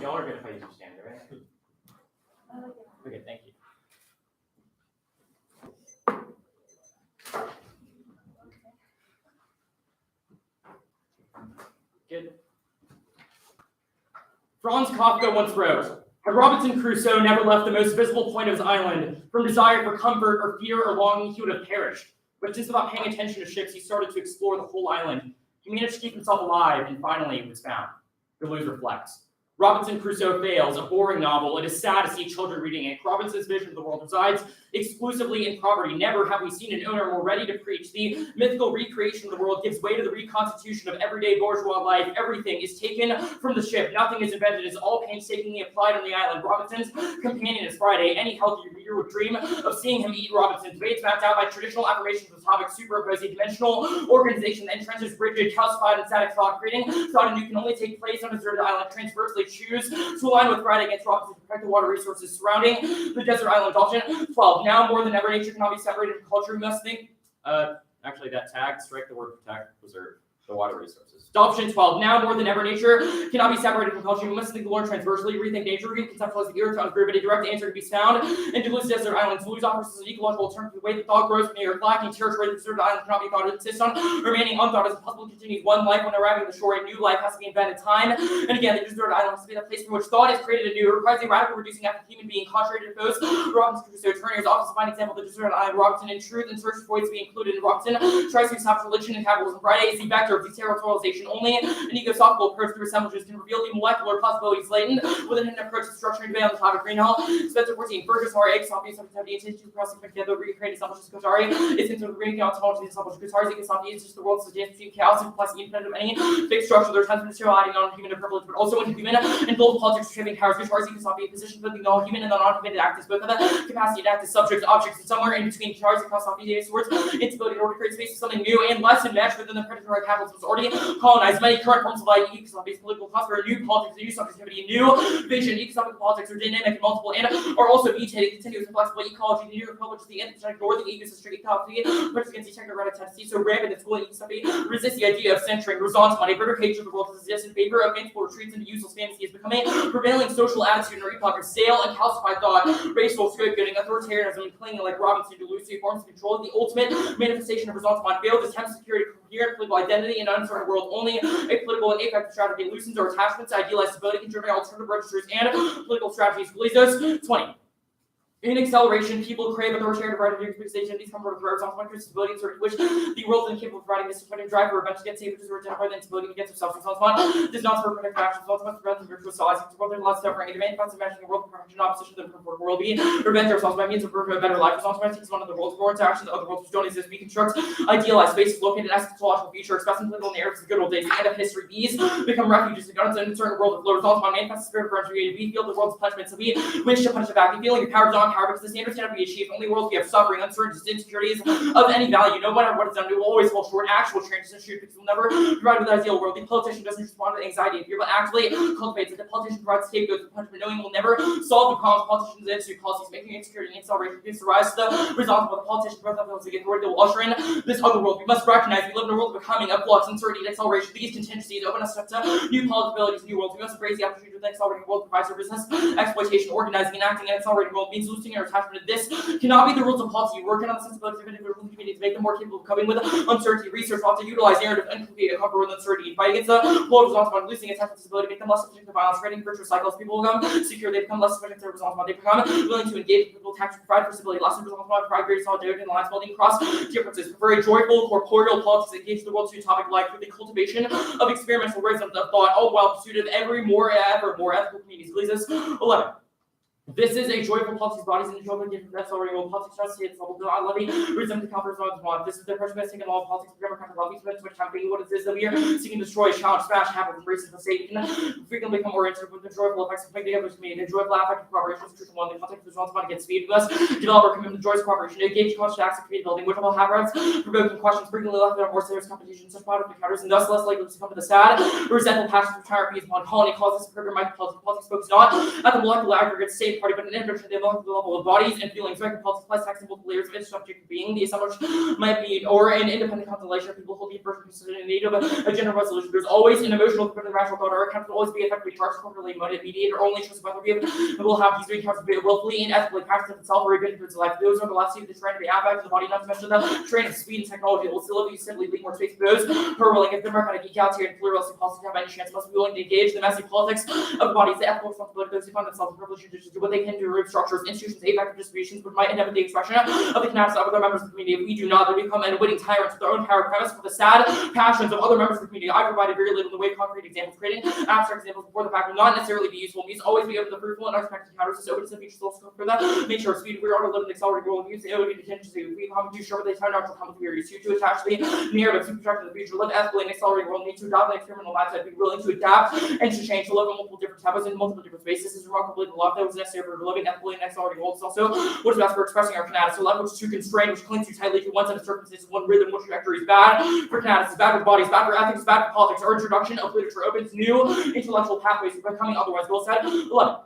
Y'all are gonna fight each standard, right? Okay, thank you. Good. Franz Kafka once wrote, "Had Robinson Crusoe never left the most visible point of his island, from desire for comfort or fear or longing, he would have perished. But just without paying attention to ships, he started to explore the whole island. He managed to keep himself alive, and finally was found." Deleuze reflects. Robinson Crusoe fails, a boring novel. It is sad to see children reading it. Robinson's vision of the world resides exclusively in property. Never have we seen an owner more ready to preach. The mythical recreation of the world gives way to the reconstitution of everyday bourgeois life. Everything is taken from the ship. Nothing is invented. It is all painstakingly applied on the island. Robinson's companion is Friday. Any healthy reader would dream of seeing him eat Robinson. Debates mapped out by traditional affirmations of the topic superimpose a dimensional organization that entrenches rigid, calcified, and static thought, creating thought anew can only take place on a deserted island. Transversely choose to align with Friday against Robinson to protect the water resources surrounding the desert island. Option 12. Now more than ever, nature cannot be separated from culture. We must think. Actually, that tag, strike the word protect, preserve the water resources. Option 12. Now more than ever, nature cannot be separated from culture. We must think the Lord transversely, rethink nature, reconceptualize the earth to ungroup it. A direct answer to be found in Deleuze's desert islands. Deleuze offers us an ecological alternative to the way that thought grows from the earth. Lacking territory, the deserted island cannot be thought. It insists on remaining unthought as impossible to continue one life when arriving at the shore. A new life has to be invented. Time and again, the deserted island has to be the place from which thought is created anew. It requires a radical reducing act of human being, contrary to foes. Robinson Crusoe, Turner is often a fine example of the deserted island. Robinson, in truth, and search for voids to be included in Robinson, tries to establish religion and capitalism. Friday is the vector of deterritorialization. Only an ecosophical approach through assemblages can reveal the molecular possibilities latent within an approach to structure and debate on the topic. Greenhill, Spencer 14, Burgess, Horror, Egg, Sophie, 1778, to cross together, recreate assemblages, Kotari, is into the bringing out ontology, assemblages, Kotari, Ecosophy, is just the world's dance between chaos and plus independent of any fixed structure. There's times materiality non-human and privilege, but also inhuman, and both politics, shaping powers, Kotari, Ecosophy, position for the non-human and the non-committed actors, both have the capacity to act as subjects, objects, and somewhere in between Kotari, Ecosophy, towards its ability in order to create space for something new and less enmeshed within the predatory capitalism already colonized. Many current forms of life, economics, political prosperity, new politics, new subjectivity, new vision, economic politics are dynamic and multiple and are also mutating, continuous and flexible ecology, new republic, the anthropogenic northern ecosystem, ecology, puts against the technocratic tendency, so rampant that school ecosystem resists the idea of centering, results on a greater hatred of the world exists in favor of fanciful retreats into useless fantasy is becoming a prevailing social attitude in our epoch of stale and calcified thought, racial scapegoating, authoritarianism, and clinging like Robinson to elusive forms of control. The ultimate manifestation of results on failed attempts to secure a coherent political identity in an uncertain world. Only a political and affective strategy loosens our attachments to idealized stability, conserving alternative registers and political strategies. Glazos 20. In acceleration, people crave authoritarian right of fixation. These come from the roads on point stability and certain which the world is incapable of providing this disappointing drive for revenge against sabers who identify the instability against themselves. Does not spur protective actions, also must prevent the virtuous size of the world and lots of suffering. A demand finds imagining a world of perfection in opposition to the perfect world. We revenge ourselves by means of a better life. Results takes one of the world's more interactions of other worlds which don't exist. We construct idealized spaces located in an eschatological future, expressing political narratives of the good old days. The end of history. These become refuges in an uncertain world of flow. Results upon manifest spirit of revenge. We feel the world's punishment, so we wish to punish it back. The feeling of power is not power because the standards cannot be achieved. Only worlds we have suffering, uncertainties, insecurities of any value. No matter what is done, we will always fall short. Actual changes and shoot will never provide with the ideal world. The politician doesn't respond to anxiety and fear, but actually cultivates it. The politician provides scapegoats for punishment, knowing will never solve the problems politicians and institute policies, making insecurity and acceleration gives rise to the results of the politician birth of the authority that will usher in this other world. We must recognize we live in a world of becoming, of flux, uncertainty, and acceleration. These contingencies open us up to new possibilities, new worlds. We must embrace the opportunity that the accelerating world provides for business, exploitation, organizing, and acting in an accelerating world means loosening our attachment to this cannot be the rules of policy. Working on the sensibilities of individual communities to make them more capable of coping with uncertainty. Research ought to utilize narrative and communicate a comfort with uncertainty. Fight against the world results on losing attachment to disability, make them less subject to violence, creating virtuous cycles. People become secure, they become less subject to results on. They become willing to engage in political tactics, provide for stability, less results on, provide greater solidarity and alliance building across differences. Prefer a joyful, corporeal politics engage the world to a topic life through the cultivation of experimental wisdom of thought, all while pursuit of ever more ethical communities. Glazos 11. This is a joyful politics bodies and children given that's already old politics trust its level I love it reason to conference on one. This is the first message in all politics democratic lobby which campaign what it is that we are seeking to destroy, challenge, smash, happen, embrace the state can frequently become oriented with the joyful effects of putting together community, the joyful affective cooperation is crucial one. The context is responsible against speed we must develop our commitment to joyous cooperation, engage conscious acts of community building, which will have rights, provoking questions frequently left in more serious competition, such product encounters, and thus less likely to succumb to the sad, resentful passions of tyrant upon colony causes of program politics focus not at the molecular aggregate state state party, but an introduction to the level of bodies and feelings, right? Politics applies tax and multiple layers of its subject being the assemblage might be, or an independent constellation of people who be person considered in need of a general resolution. There's always an emotional component of rational thought, or account will always be effectively charged, corporately motivated, mediated, or only chosen by the given. It will have these accounts be willfully and ethically practice itself or even its life. Those are the last two of the train to be affect of the body, not to mention the train of speed and technology. It will still be simply leave more space for those who are willing, if they're not going to geek out here and pluralistic policy have any chance, must be willing to engage the messy politics of bodies, the ethical responsibility of those who find themselves privileged to do what they can to remove structures, institutions, effective distributions, which might inhibit the expression of the canals of other members of the community. If we do not, they become unwitting tyrants with their own power premise for the sad passions of other members of the community. I provided very little in the way of concrete examples. Creating abstract examples before the fact will not necessarily be useful. These always be open to fruitful and unexpected encounters. This opens the future source for that nature of speed. We are to live in accelerated world views. It would be contingency. We come to show what they time natural come with theories. To attach the narrative to project the future. Live ethically in accelerated world. Need to adopt an experimental mindset. Be willing to adapt and to change. To live in multiple different tempos in multiple different spaces. This is remarkably the love that was necessary for living ethically in accelerated world. It's also what is best for expressing our kinetics. So love which is too constrained, which clings too tightly to one set of circumstances, one rhythm, one trajectory is bad for kinetics, is bad for bodies, bad for ethics, bad for politics. Our introduction of literature opens new intellectual pathways for becoming otherwise well said. 11.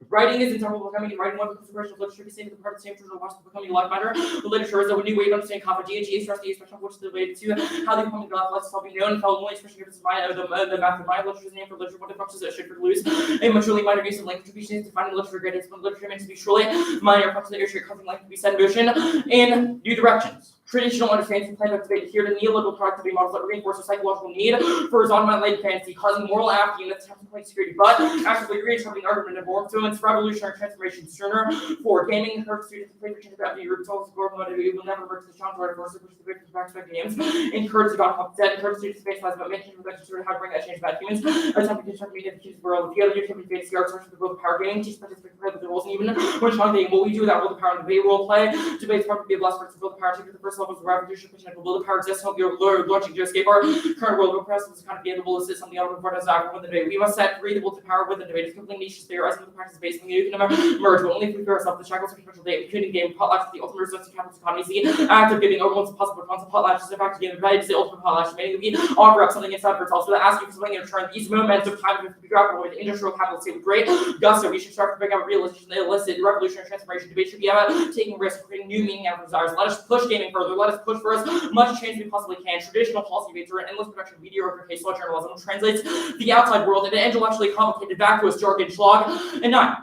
Writing is inseparable from becoming, writing one consideration of literature, be seen as a part of the same traditional watch becoming a life matter. The literature is a new way to understand conflict. GHG stress the expression of which is related to how the becoming God lets itself be known, and only expression gives us mind the math of mind. Literature is named for literature, what functions it should lose. A much truly minor use of language contributions defining literature grades, when literature means to be truly minor functions that your covering language to be set in motion in new directions. Traditional understandings and plans of debate here to neoliberal productivity models that reinforce a psychological need for horizontal fantasy, causing moral apathy and attempts to point security, but actively reinterpreting argumentative form to its revolutionary transformation sooner. For gaming encourages students to play for change of empty root souls, global motivation will never work to the challenge or force which the victims back to games. Encourage the God concept, encourage students to face lies about making reflections to how to bring that change about humans. Attempt to construct media the world. If you have your activity fantasy arts the world of power gaming, teach participants to play with the rules, and even when challenging what we do with that world of power and debate role play, debates part to be a blessed person to build the power to the first levels of revolution, which will the power exist, help your launching to escape our current world of oppressive is kind of be able to assist something out of us out from the debate. We must set free the will to power within the debate. It's completely niche, theorizing the practice based on the you can emerge, but only if we fear ourselves the shackles of potential debate. We couldn't game potlatch the ultimate resistance to capitalist economy. The act of giving everyone's possible concept potlatch is in fact to give the the ultimate potlatch, meaning we offer up something inside for ourselves, so that asking for something in return. These moments of time to be grappled with industrial capitalist state with great gusto. We should start to bring out realization that illicit revolutionary transformation debate should be about taking risks, creating new meaning out of desires. Let us push gaming further. Let us push for as much change we possibly can. Traditional policy debates are an endless production of mediocre case law journalism, which translates the outside world into intellectually complicated vacuous jargon schlag. And 9.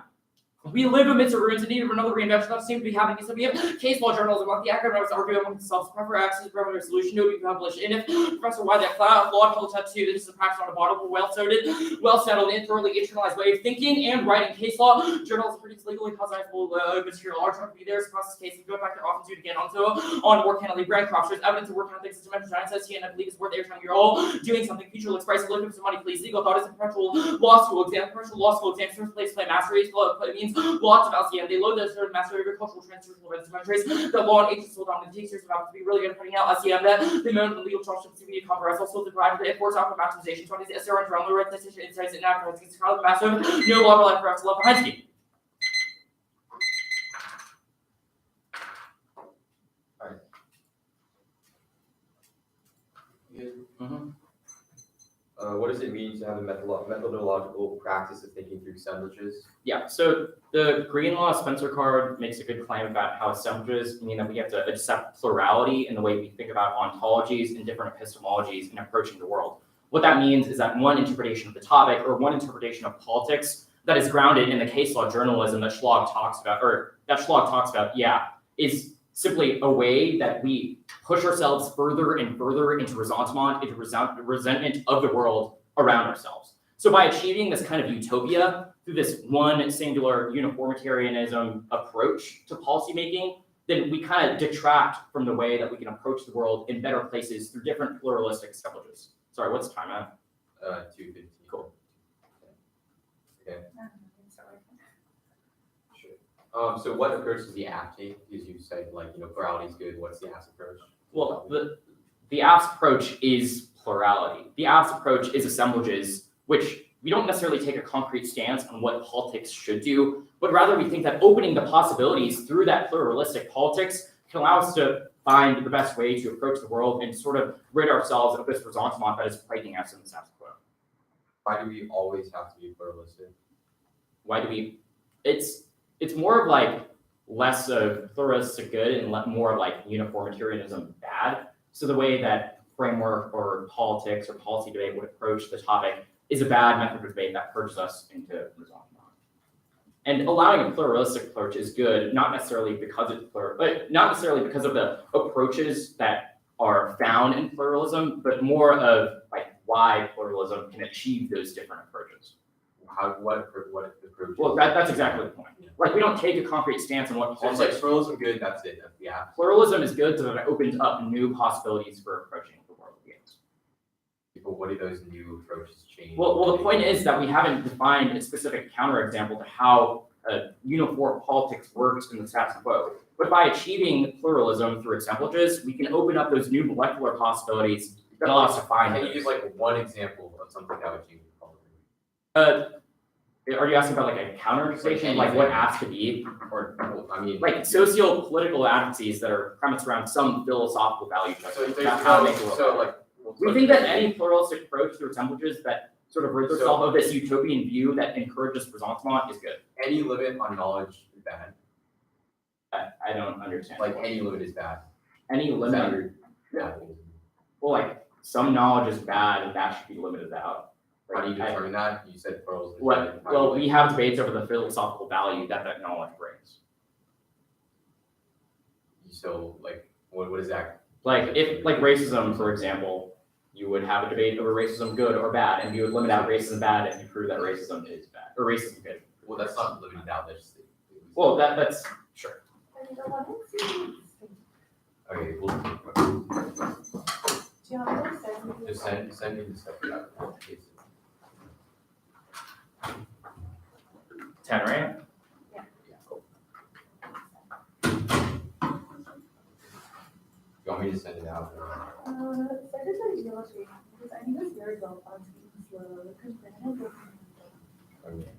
We live amidst the ruins in need of another reinvention that seems to be happening. So we have case law journalism, like the academics argue among themselves, prefer access to a solution to be published. And if Professor Why that flawed published that too, this is a practice on a bottle, well settled, and thoroughly internalized way of thinking and writing case law. Journalism produces legally cognizable material. Our trying to be there across this case. We go back there often do it again. Also on work handling brand crops. There's evidence of work on things as dimension giant says here, and I believe it's worth every time you're all doing something. Future looks price, look for some money, please. Legal thought is a perpetual law school exam. Perpetual law school exam. First place play mastery. It means lots of LCM. They load those sort of master agricultural transitional events countries. The law and agency hold on. It takes years about to be really good at putting out LCM. That the amount of legal charges to be compromised. Also the drive the enforce out for maximization. 20s SR and around the right decision insights and afterwards. It's kind of massive. No law life for us to love behind scheme. All right. Mm-hmm. What does it mean to have a methodological practice of thinking through assemblages? Yeah, so the Greenlaw Spencer card makes a good claim about how assemblages mean that we have to accept plurality in the way we think about ontologies and different epistemologies in approaching the world. What that means is that one interpretation of the topic or one interpretation of politics that is grounded in the case law journalism that Schlag talks about, is simply a way that we push ourselves further and further into ressentiment, into resentment of the world around ourselves. So by achieving this kind of utopia through this one singular uniformitarianism approach to policymaking, then we kind of detract from the way that we can approach the world in better places through different pluralistic assemblages. Sorry, what's the time at? 2:15. Cool. Okay. So what approach does the app take? Because you said plurality is good. What's the app's approach? Well, the app's approach is plurality. The app's approach is assemblages, which we don't necessarily take a concrete stance on what politics should do, but rather we think that opening the possibilities through that pluralistic politics can allow us to find the best way to approach the world and sort of rid ourselves of this ressentiment that is plaguing us in the status quo. Why do we always have to be pluralistic? It's it's more of like less of pluralistic good and more of like uniformitarianism bad. So the way that framework or politics or policy debate would approach the topic is a bad method of debate that purges us into resentment. And allowing a pluralistic approach is good, not necessarily because it's but not necessarily because of the approaches that are found in pluralism, but more of like why pluralism can achieve those different approaches. What approach? Well, that's exactly the point. Yeah. Like we don't take a concrete stance on what. So it's like pluralism good. That's it. Yeah. Pluralism is good, so that it opens up new possibilities for approaching the world against. But what do those new approaches change? Well, the point is that we haven't defined a specific counterexample to how uniform politics works in the status quo. But by achieving pluralism through assemblages, we can open up those new molecular possibilities that allow us to find. Can you use like one example of something that would change Are you asking about like a counterization, like what acts to be, or I mean, like socio-political advocacies that are premised around some philosophical value? We think that any pluralistic approach through assemblages that sort of rid itself of this utopian view that encourages resentment is good. Any limit on knowledge is bad. I don't understand. Like any limit is bad. Any limit. Yeah. Well, like some knowledge is bad and that should be limited out. How do you determine that? You said pluralism. Well, we have debates over the philosophical value that knowledge brings. So, like, what is that? Like, if, like racism, for example, you would have a debate over racism good or bad, and you would limit out racism bad if you prove that racism is bad, or racism good. Well, that's not limited out, that's just. Well, that's, sure. Okay, just send me the stuff you have. 10, right? Yeah, cool. You want me to send it out? Send it to the illustration, because I think it's very well on speaking slow, because then I don't Okay.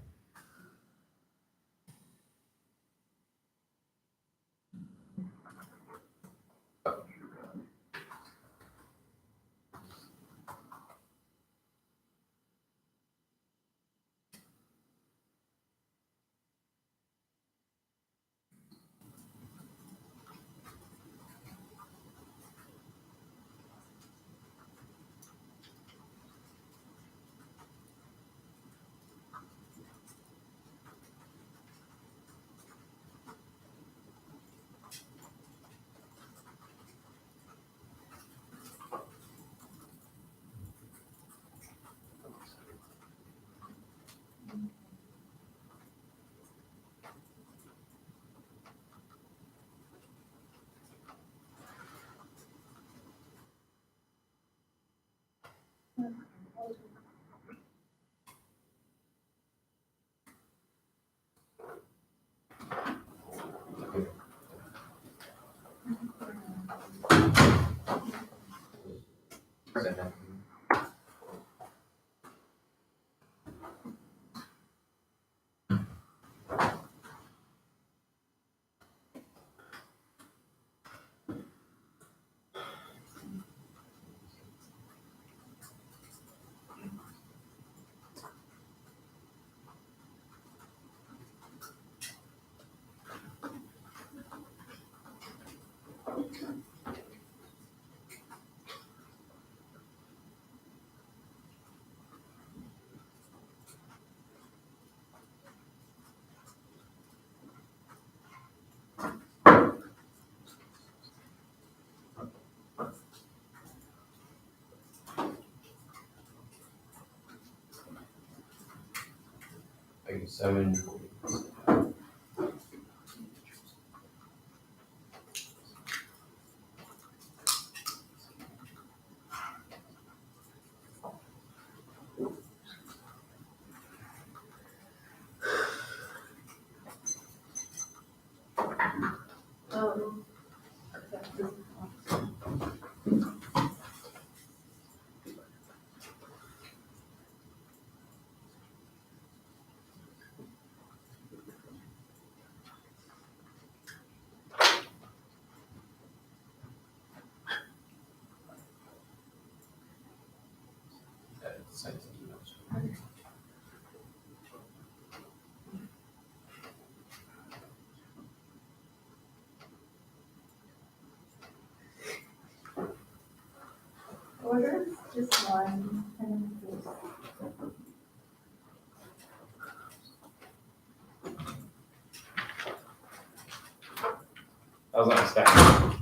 Like 7. on Peninsula. That was unexpected.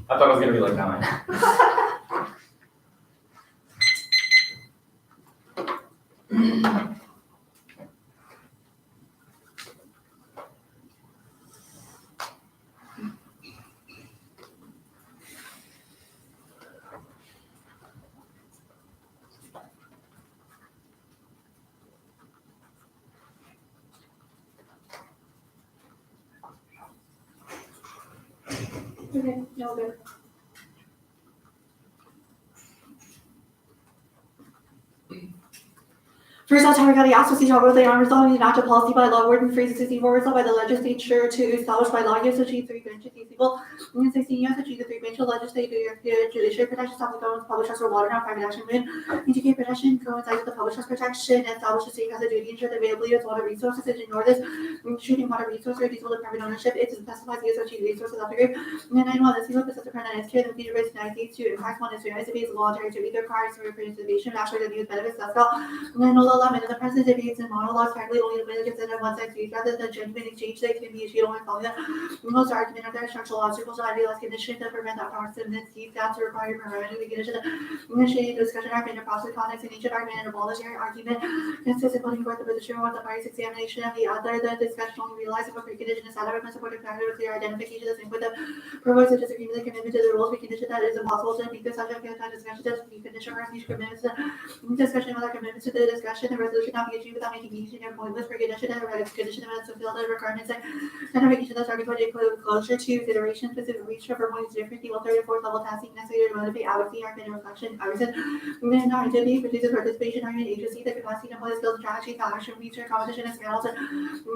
I thought it was gonna be like 9. Okay, no good. First, Ontario County asks to see how they are resolving the natural policy by law wording phrases 64 resolved by the legislature to establish by law use of three branches feasible and 16 years the three branches legislative judiciary protection public government public trust for water and private action movement indicate protection coincides with the public trust protection and establish the state has a duty to ensure the availability of water resources and ignore this treating water resource or diesel to private ownership it specifies the use of resources of the group and 9 the seal of possessor permanent is care the future rights United States to impact one is to United States voluntary to either requires for participation of actually the news benefits that's all and all the the present debates and monologues practically only the way to consider one side speech rather than genuine exchange that can be achieved only following the most argument of their structural obstacles and idealized conditions that prevent that power to misuse that to require permanent condition initiating discussion argument process context and nature argument and a voluntary argument consistent putting forth the position of the parties examination of the other the discussion only realizing what precondition is out of a supportive factor with clear identification of the same with the proposed to disagreement the commitment to the rules precondition that is impossible to meet the subject of that discussion does precondition or each commitments discussion of other commitments to the discussion the resolution not be achieved without making easy and pointless precondition and condition of events fulfill the requirements and identification of the target project closure to consideration specific reach for points different equal 3rd or 4th level tasking necessary to motivate advocacy argument reflection argument and identity produces participation argument agency the capacity to employ the skills and strategies action research competition and scales and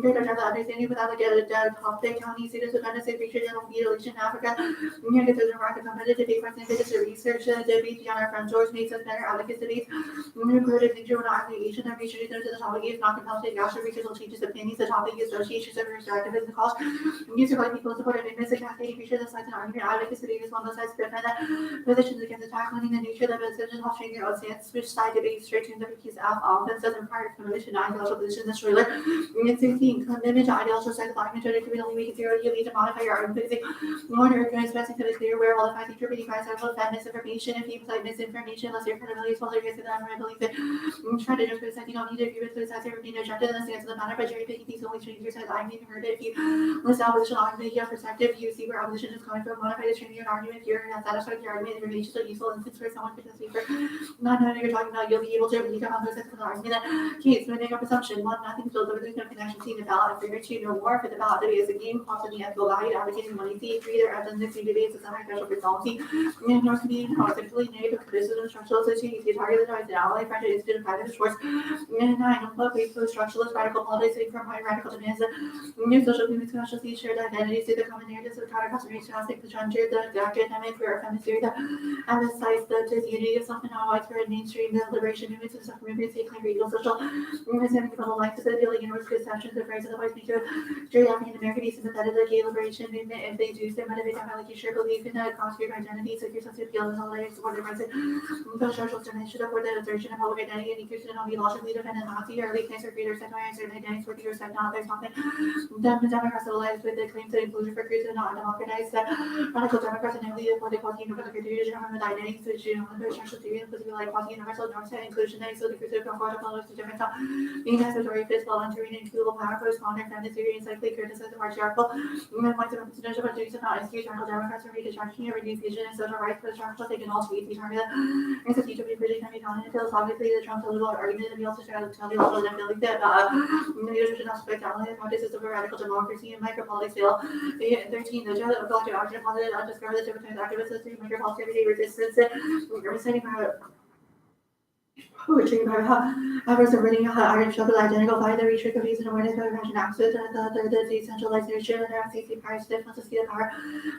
greater depth of understanding without the topic county students with benefits research and mutilation in Africa considers the market competitive debate percentage to research debate beyond our front doors makes us better advocates debates included nature with application of research to the topic is not compelled to take action research will change opinions the topic is associations of restrictive in the cost user by people support and admits the cascading feature that sides and argument advocacy debate is one of the sides defend that positions against attack learning the nature of the position of sharing your own stance which side debate straight to the accused of offense doesn't require commission ideological positions and spoiler and 16 commitment to ideological side of argument to the only way to zero you need to modify your argument because one organized specific to the clear where all the facts interpreting by several fed misinformation if you cite misinformation unless your credibility is well against the unreliability try to just you don't need to agree with the sides being rejected in the stance of the matter, but cherry picking these only change your side. I mean, heard it. If you list opposition argument, you have perspective, you see where opposition is coming from, modify the training argument. If you're not satisfied with your argument, information is a useful instance where someone could speak for not knowing what you're talking about, you'll be able to read on those sides of the argument. Case, when make a presumption, one, nothing built over there's no connection seen the ballot, figure two, no more for the ballot to be as a game, possibly ethical value, advocating money fee, three, there have been 16 debates, it's a high threshold for policy, and North Canadian positively negative criticism, structural association, you target the an ally, friend, institute, private source, and 9, unplug, wait for structuralist, radical politics, from high radical demands, new social movements, consciously shared identities, to the common narratives of trying to conservation, the frontier, the academic, queer, feminist theory, the emphasize the unity of self and how widespread mainstream, the liberation movements, and suffering movements, the claim for equal social, understanding of life, the feeling and conceptions, the phrase of the white speaker, straight African American, be sympathetic to the gay liberation movement, if they do so, motivate them, like you share belief in the cause for your identity, so your sense of appeal and solidarity, support their rights, the social dimension of the assertion of public identity, and inclusion of the logically defendant Nazi or weakness or creator, secondary, certain identities, working or second, not there's nothing. Democrats civilized with the claims that inclusion for creators and not democratized, radical Democrats and heavily political universal criteria, determine with identity, so you know, the structural theory, physical like quasi universal north side inclusion, so the creator of political to different being necessary, physical, entering and includable power, corresponding, feminist theory, and cyclically criticism, patriarchal, and points of representation, but duties of not excuse radical Democrats or reconstruction, or reduce vision and social rights, but structural taken all to each target, and so teacher be pretty can be found in philosophically the Trump political argument, and we also try to tell the level of belief that leadership aspect, only practices of radical democracy and micropolitics fail. 13, the judge of collective action, positive, undiscovered, the different activists, micropolitics, everyday resistance, reciting poetry about how efforts of reading how art struggle identify the reach of reason awareness of passion access and the decentralization of the safety power stiff not to see the power.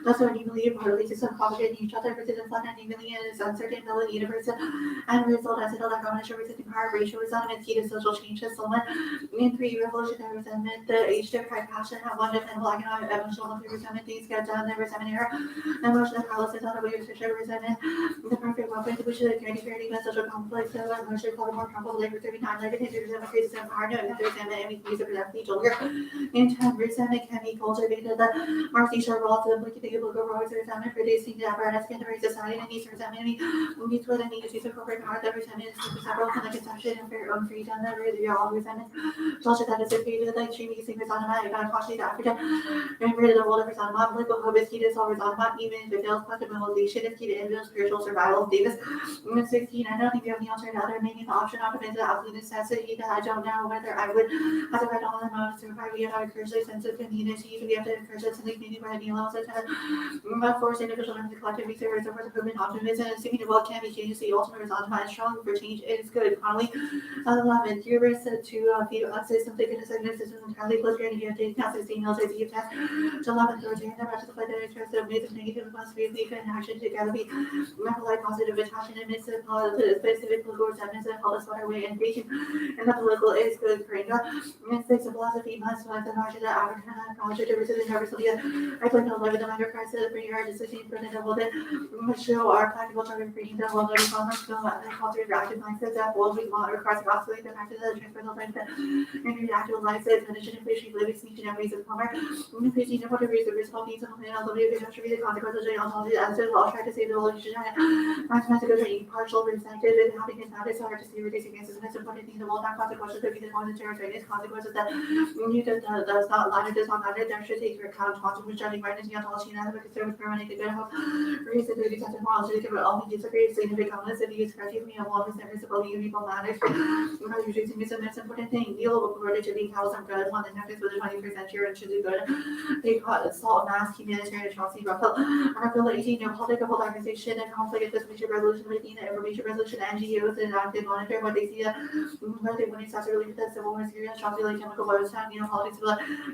That's what you believe or releases some propagate each other versus inflation and humility and its uncertainty universe and result as it like ownership resisting power ratio is on its key to social change as someone in three revolutionary resentment the age to cry passion have one defendable economic emotional resentment things get done the resentment era emotional paralysis on the way of social resentment the perfect weapon to push the community social conflict so emotional called more trouble labor 39 like it is a crazy and hard and resentment and we use it for that each other intent resentment can be cultivated the Marcy Sharwell to look at the local roads resentment producing the apparatus can raise society and needs resentment needs what I need to use of corporate power that resentment is several kind of consumption and for your own freedom that really are all resentment culture that is defeated like streaming secrets on about about costly to Africa and rid of the world of persona political hope is key to always on about even if it fails possibilization is key to individual spiritual survival of Davis 16 I don't think we have the alternative other maybe the option of the absolute necessity that I don't know whether I would as a right all the most survive we have encourage a sense of community we have to encourage a sense of community where the allows us to force individual and collective research over the movement optimism and assuming the world can be changed the ultimate result is strong for change is good finally 11 hubris to feed access something in a segment system entirely plus your energy update now 16 military to test to 11 thirteen the rest of the play that interest of ways of negative must be legal and action together be remember like positive attachment and miss specific political resentments and all this water way and creation and the political is good for India and six of philosophy must find the margin that African knowledge to resist universally I plan to live in the minor crisis bring your decision for the double bit show our practical target bringing the world of commerce skill and culture reactive mindsets that will be more requires oscillate the practice of the transferable mindset and reactive mindsets and inflation living speech and ways of commerce increasing the water reason response needs and although we can the consequences of ontology as well try to save the world maximize the good being partial perspective and having his habits hard to see reducing against the most important thing the world not consequences of the one territory is consequences that you does not line does not matter there should take your account consequences judging right into the ontology and other conservative permanent good health reason to detect moral to the all the disagree significant comments if you use correctly me and all this invisible universal matters usually to me the most important thing deal with relative being housed and good one the next with the 21st century and should do good they call it salt mass humanitarian atrocity rebuttal unrelated political organization and conflict information resolution within the information resolution NGOs and active monitor what they see what they when it starts related to civil war serious atrocity like chemical weapons time politics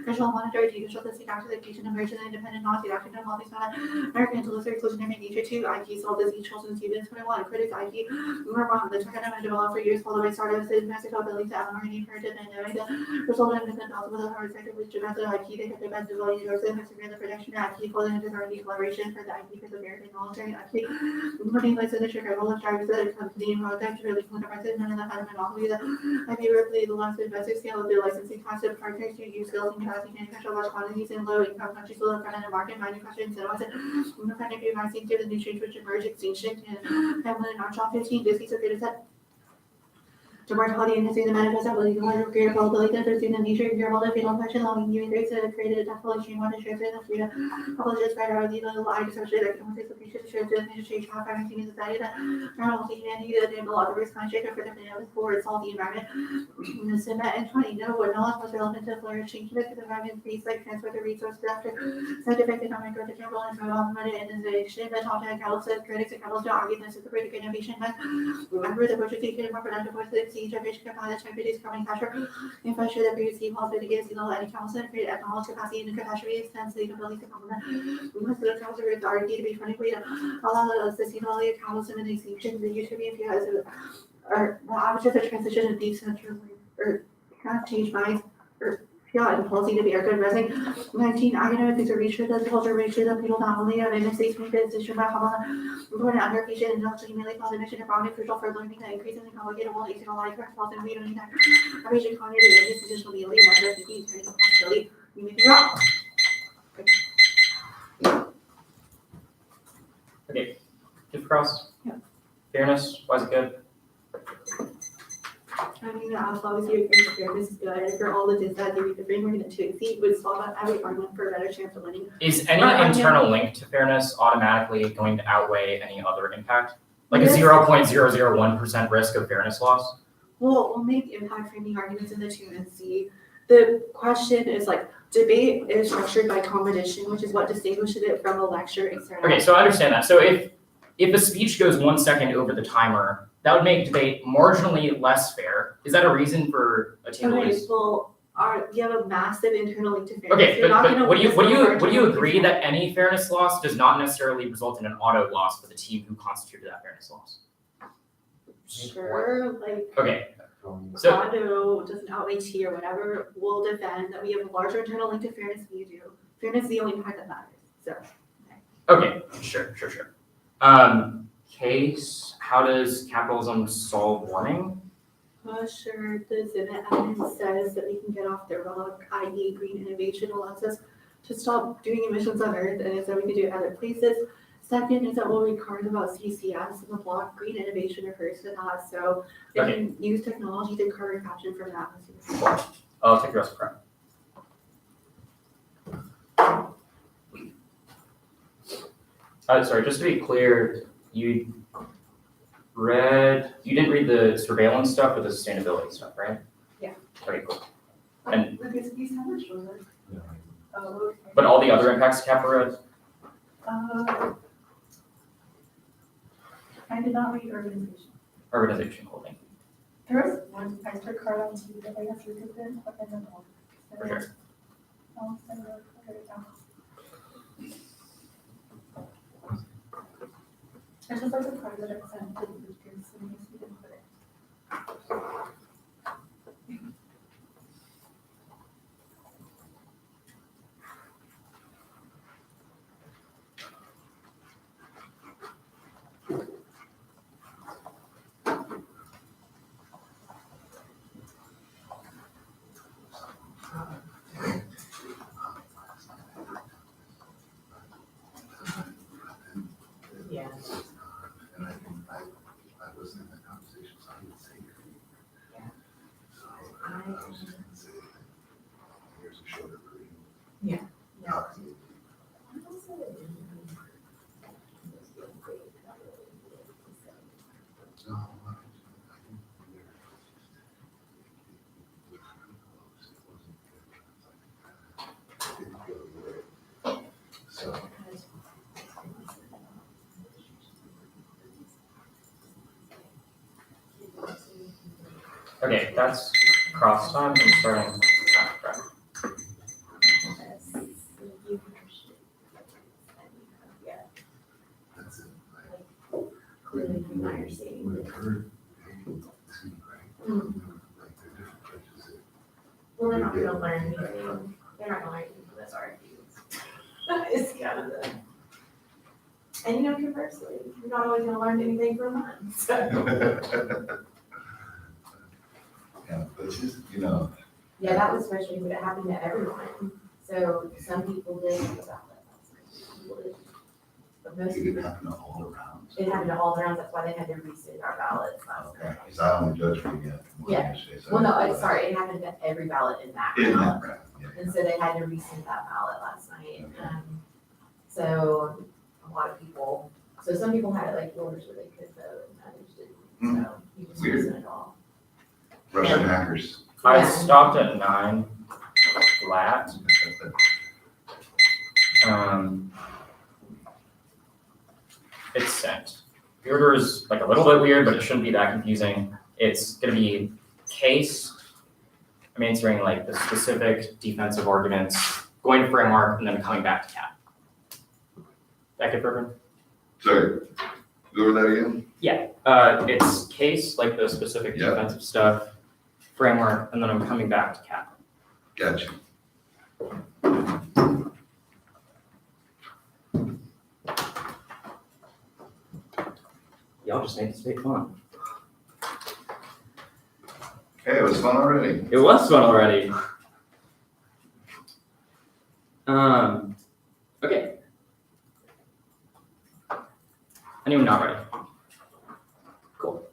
control monitor judicial justification emerging independent Nazi action and politics American intellectual exclusionary nature to IT solve disease children students 21 critics IT the technology developed for years followed by startups in Mexico ability to analyze imperative and knowing the result of the also with a hard sector which developed IT they have the best developing yourself and the production IT calling into the declaration for the IT for the American military IT putting place in the sugar roll of drivers that company and product really contracted none of that had a monopoly that IP replay the last investor scale of the licensing concept partners to use skills and capacity manufacture large quantities in low income countries will front end market manufacturing incentives and independent rising to the nutrients which emerge extinction and family and arch 15 disease of data set to mortality and history the manifest ability to learn greater probability that there's in the nature of your mother fetal infection allowing you increase it created a death extreme one to share the freedom publishes by our legal eye especially that can face the patient to share the administration of parenting in society that normal humanity that enable other risk conscious for the family for its all the environment and 20 know what knowledge was relevant to flourishing connected the environment peace like transfer the resources after scientific economic growth general and development and innovation that all catalysts critics and catalysts to argue this is the great innovation remember the budget taken more productive was the generation capacity to produce carbon capture infrastructure that produces positive against any council and create knowledge capacity and capacity extends the ability to complement most of the council with RD to be 20 allow us to see all the accounts and executions that used to be if you has or the opposite of transition of decentralized or kind of change minds or and policy to be a good resident. 19 academic research that culture research that people not only have MSc students to about how important underappreciated and also humiliate the mission and boundary crucial for learning that increasingly complicated world easy to life for health and we don't need that appreciation cognitive and institutional ability and other thinking and responsibility you may be wrong. Okay, give cross. Yeah. Fairness, why is it good? I mean, obviously, your fairness is good. And for all the things that they read the framework and to exceed would solve out every argument for a better chance of winning. Is any internal link to fairness automatically going to outweigh any other impact? Like Yes. a 0.001% risk of fairness loss? Well, we'll make impact framing arguments in the 2 and C. The question is like, debate is structured by competition, which is what distinguishes it from a lecture, etc. Okay, so I understand that. So if a speech goes 1 second over the timer, that would make debate marginally less fair. Is that a reason for a team to Okay, lose? well, you have a massive internal link to fairness. Okay, You're not but gonna would you lose would the you would you marginal agree that any fairness loss does not necessarily result in an auto loss for the team who constituted that fairness loss? Sure, like, Okay, so auto doesn't outweigh T or whatever, we'll defend that we have a larger internal link to fairness than you do. Fairness is the only part that matters, so. okay, sure. Case, how does capitalism solve warming? Sure, the Senate evidence says that we can get off the rock, i.e. green innovation allows us to stop doing emissions on Earth, and so we can do it other places. Second is that what we carved about CCS in the block, green innovation refers to that, so we Okay. can use technology to carbon capture from the atmosphere. I'll take the rest of crap. Sorry, just to be clear, you didn't read the surveillance stuff or the sustainability stuff, right? Yeah. Okay, cool. And- Because these how much was it? Oh, okay. But all the other impacts cap were read? I did not read urbanization. Urbanization holding, There was one extra card on T that I have to look at, but I don't know. for sure. I'll send it, I'll get it down. It's just like the card that I sent to the kids, so you just didn't put it. Yeah. And I think I was in that conversation, so I didn't say anything. Yeah. So I was just gonna say, here's a shorter version. Yeah. No, I think there- it was kind of close. It wasn't good. It didn't go away. So. Okay, that's cross time, I'm starting. That's it. We've heard, hey, see, right? Like, there are different judges that. Well, they're not gonna learn anything, they're not gonna learn anything from this argument. It's kind of the. And you know, conversely, you're not always gonna learn anything from mine, so. Yeah, but it's just, you know, Yeah, that was frustrating, but it happened to everyone, so some people did think about that. Some people didn't. But most it people, happened all around. it happened to all around, that's why they had to rescind our ballots last Okay, night. because I only judged for you. Yeah. Well, no, sorry, it happened to every ballot in that In round. that round, yeah. And so they had to rescind that ballot last night. Okay. So a lot of people, so some people had it like yours where they could vote and others didn't. So you just Weird. rescind it all. Russian hackers. I Yeah. stopped at 9 flat. It's sent. The order is like a little bit weird, but it shouldn't be that confusing. It's gonna be case, I'm answering like the specific defensive arguments, going to framework, and then coming back to cap. That good, Bergen? Sorry, go over that again? It's case, like the specific Yeah. defensive stuff, framework, and then I'm coming back to cap. Gotcha. Y'all just made this debate fun. Okay, it was fun already. It was fun already. Okay. Anyone not ready? Cool.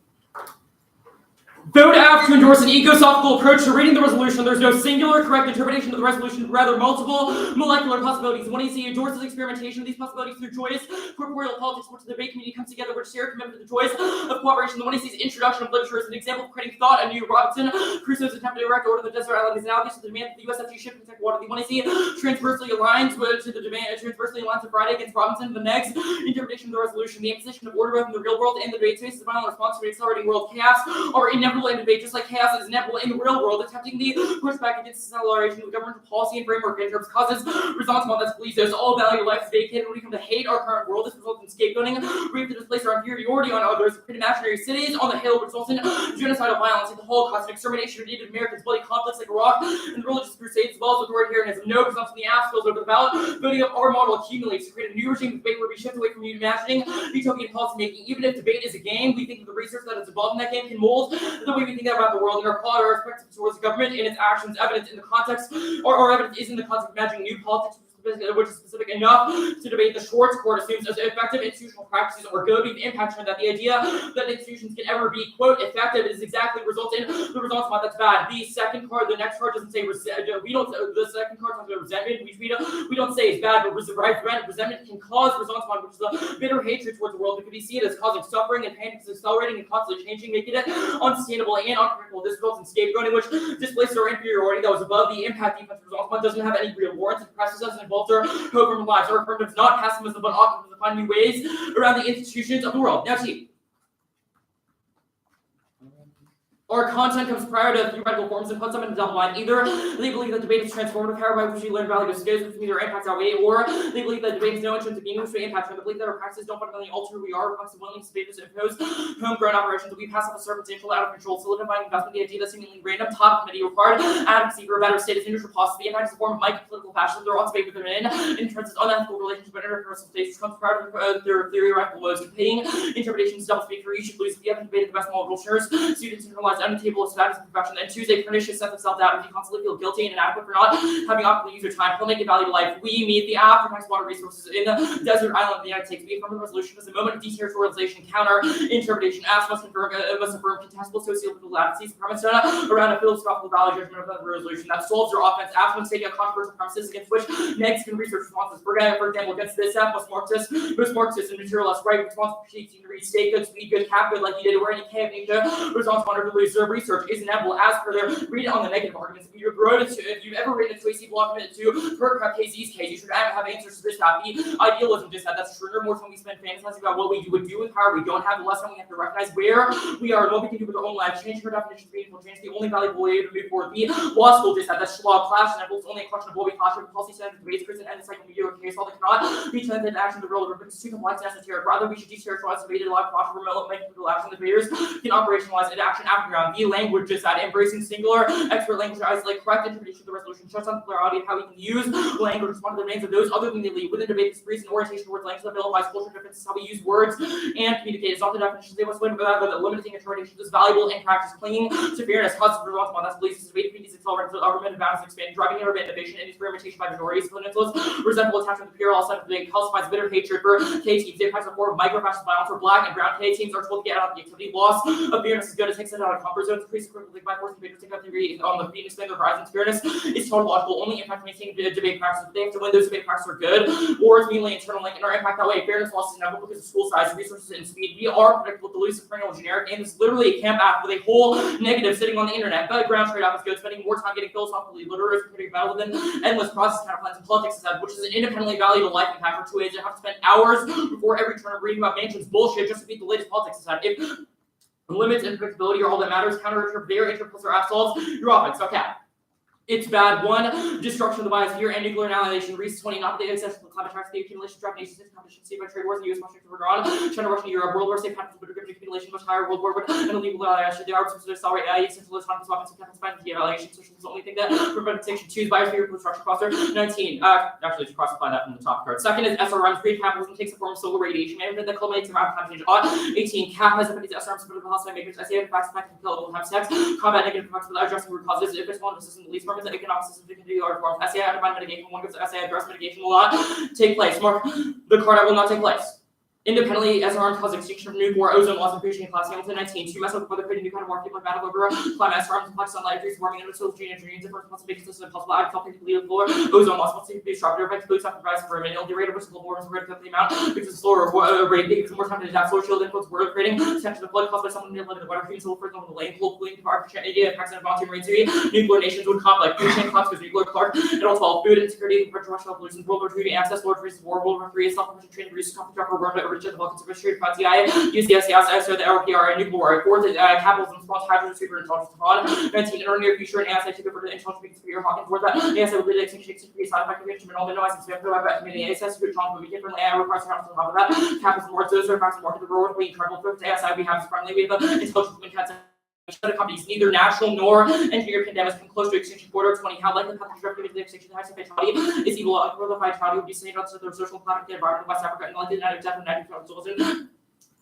Vote F to endorse endorse an ecosophical approach to reading the resolution. There's no singular correct interpretation of the resolution, rather multiple molecular possibilities. When he endorses experimentation of these possibilities through joyous corporeal politics, which the debate community comes together with shared commitment to the joys of cooperation. The one he sees introduction of literature as an example of creating thought anew. Robinson Crusoe's attempt to erect order in the desert island is analogous to the demand that the USFG should protect water. The one he sees transversely aligns to the demand transversely aligns to Friday against Robinson. The next interpretation of the resolution, the imposition of order both in the real world and the debate space is a violent response to an accelerating world. Chaos are inevitable in debate, just like chaos is inevitable in the real world. Attempting the pushback against this acceleration of governmental policy and framework in terms causes resentment that's beliefs. There's all value of life is vacated when we come to hate our current world. This results in scapegoating. We have to displace our inferiority on others, create imaginary cities on the hill, which results in genocidal violence, like the Holocaust, and extermination of Native Americans, bloody conflicts like Iraq, and the religious crusades, as well as authoritarianism. No presumption the ass spills over the ballot. Voting of our model accumulates to create a new regime of debate where we shift away from imagining utopian policymaking. Even if debate is a game, we think that the research that is involved in that game can mold the way we think about the world and our plot, our respect towards the government and its actions. Evidence in the context, or evidence is in the context of imagining new politics, which is specific enough to debate. The Schwartz Court assumes as effective institutional practices or good impact that the idea that institutions can ever be, quote, effective is exactly results in the results of that's bad. The second card, the next card doesn't say the second card talks about resentment, which we don't say is bad, but resentment can cause results which is a bitter hatred towards the world. It can be seen as causing suffering and pain, it's accelerating and constantly changing, making it unsustainable and unpredictable. This results in scapegoating, which displaces our inferiority that was above the impact defense results, but doesn't have any real warrants. It presses us and involves our hope from lives. Our affirmative is not pessimism, but optimism to find new ways around the institutions of the world. Now, see. Our content comes prior to theoretical forms and puts them in a double line. Either they believe that debate is transformative, power by which we learn valuable skills, which mean their impacts outweigh, or they believe that debate is no intrinsic meaning, which we impact, and they believe that our practices don't fundamentally alter who we are, reflects the willingness to impose homegrown operations that we pass off as circumstantial, out of control, solidifying investment, the idea that seemingly random top committee required advocacy for a better state of neutral philosophy, impact is a form of micro-political fascism. They're on debate within in terms of unethical relations but interpersonal states, comes prior to their theoretical modes. Competing interpretations double speak for you should lose if you haven't debated the best moral cultures. Students internalize on the table of status perfection, and Tuesday pernicious sense of self-doubt, and you constantly feel guilty and inadequate for not having optimally used your time. He'll make it value to life. We meet the after-tax water resources in the desert island of the United States. We affirm the resolution as a moment of deterritorialization, counter-interpretation. Ask must affirm contestable sociopolitical advocacy, Peninsula around a philosophical value judgment of the resolution that solves your offense. Ask must take out controversial premises against which next can research responses. For example, against this post-Marxist and materialist right response critiques you can read state good, speed good, cap good, like you did, or any K of Asia response monitor to reserve research is inevitable as per their read it on the negative arguments. If you've ever written a Tracy block committed to Kurt KZ's case, you should have answers to this topic. Idealism just that. That's true. More time we spend fantasizing about what we would do with power we don't have, the less time we have to recognize where we are and what we can do with our own lives. Change her definitions of meaningful change. The only valuable way to move forward. The law school just that. That's law clash, and it's only a question of what we clash with policy standards, debates, prison, and the cycle media case. All that cannot be translated into action. The world is too complex and necessary. Rather, we should deterritorialize debated live clash remote make political action. The debaters can operationalize it action after ground. The language just that embracing singular expert language to isolate correct interpretation of the resolution, shuts on the plurality of how we can use language, respond to the demands of those other than the elite. Within debate, this reason orientation towards language that vilifies cultural differences, how we use words and communicate. It's not the definitions they must win, but that limiting interpretation is valuable in practice. Clinging to fairness causes results on that's beliefs. Debate communities accelerate until argumentative bounds expand, driving innovation and experimentation by majorities. Peninsulas resentful attachment to pure side of the debate calcifies bitter hatred for K teams. They practice a form of micro-fascist violence where black and brown K teams are told to get out of the activity. Loss of fairness is good. It takes it out of comfort zones, increases critically by forcing debaters to take out theory on the feet and expand their horizons. Fairness is tautological, only impact maintaining debate practices. But they have to win those debate practices are good, or it's mainly internal link and our impact that way. Fairness loss is inevitable because of school size, resources, and speed. We are predictable, delusive, perennial, generic, and it's literally a camp app with a whole negative sitting on the internet. But ground trade-off is good, spending more time getting philosophically literate, pretty better than endless process counterplans and politics aside, which is an independently valuable life impact for 2 days. You have to spend hours before every turn of reading about mansions bullshit just to beat the latest politics aside. If limits and predictability are all that matters, counter their interples or assaults, your offense. Okay. It's bad. 1, destruction of the biosphere and nuclear annihilation. Reese 20, not the accessible climate tracks, the accumulation of drop nations, competition, saved by trade wars, and U.S. conflict were drawn. China, Russia, Europe, World War, state patterns, but accumulation much higher, World War, and illegal annihilation. The arms of accelerate essential autonomous weapons and weapons find the annihilation. Social is the only thing that prevents section 2 is biosphere construction cluster. 19, actually, just cross-apply that from the top card. Second is SRMs. Green capitalism takes the form of solar radiation management that culminates in rapid time change. 18, cap has entities SRMs, but the hostile makers. SA facts, fact, and kill will have sex. Combat negative effects without addressing root causes. If it's one of the system, the least form is the economic system. Continue art forms. SA undermine mitigation. One gives SA address mitigation will not take place. Mark the card out will not take place. Independently, as arms cause extinction of nuke war, ozone loss, and appreciation class Hamilton 19, two mess up with creating new kind of war, people battle over climate, storms, complex sunlight, increase warming, and social change, and different possible big systems, possible ag, helping to lead the floor, ozone loss, wants to be disrupted, effects, blue stuff, price for a minute, the rate of which global warming is greater than the amount, because the slower rate, because more time to adapt, solar shield influence, world creating, attention to flood caused by someone near the water, creating civil further on the lane, global cooling, India, impacts on volunteer marine city, nuclear nations would conflict, food chain collapse, because nuclear Clark, and also food insecurity, controversial pollution, World War II, access, World War III, World War III, self-promotion, training, reduce conflict, Burma, origin, the Balkans, History, TIA, UCSCS, so the LPR, and nuclear war, fourth, capitalism, response, hydrogen, super intelligence, on 19, in our near future, and ASI took over the intelligence being superior, Hawkins, fourth, ASI will lead extinction, side effect, convention, and all minimizing, so we have to go back to community, ASI, good Trump, we differently, AI requires to have on top of that, capitalism, more, those are facts, more, the world, we tribal, first, ASI, we have friendly, we have intelligence, intensive. Companies neither national nor engineer pandemics come close to extinction border. 20. How likely the pathogen replicated the extinction of fatality is evil. Unqualified fatality would be seen on their social climate environment in West Africa and likely the 90% of 90%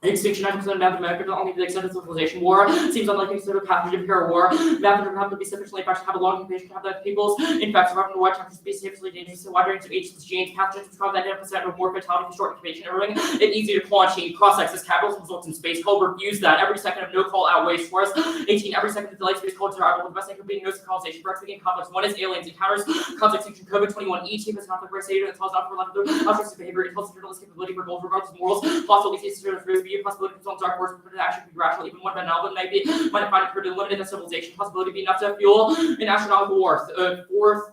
extinction 90% of North America, not only the extent of civilization war seems unlikely to a pathogen pair war. Pathogen would have to be sufficiently effective to have a long incubation to have that people's infects surviving the wide temperatures, be safely dangerous to wide range of agents, genes, pathogens, which cause that 90% of more fatality for short incubation and it's easy to quantitate. Cross-access capitalism results in space call. Refuse that. Every second of no call outweighs force. 18. Every second of delay space call survival. The best thing could be no colonization. For executing conflicts. One is aliens encounters. Conflict extinction. COVID-21. ET is not the first state. It tells not for left of altruistic behavior. It tells journalist capability for goals regardless of morals. Possible cases of possibility of our force, but it actually be rational. Even one banal, but might find it pretty limited as civilization. Possibility be enough to fuel an astronomical war. Fourth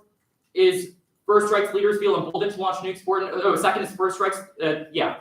is first strikes leaders feel emboldened to launch nukes. Second is first strikes.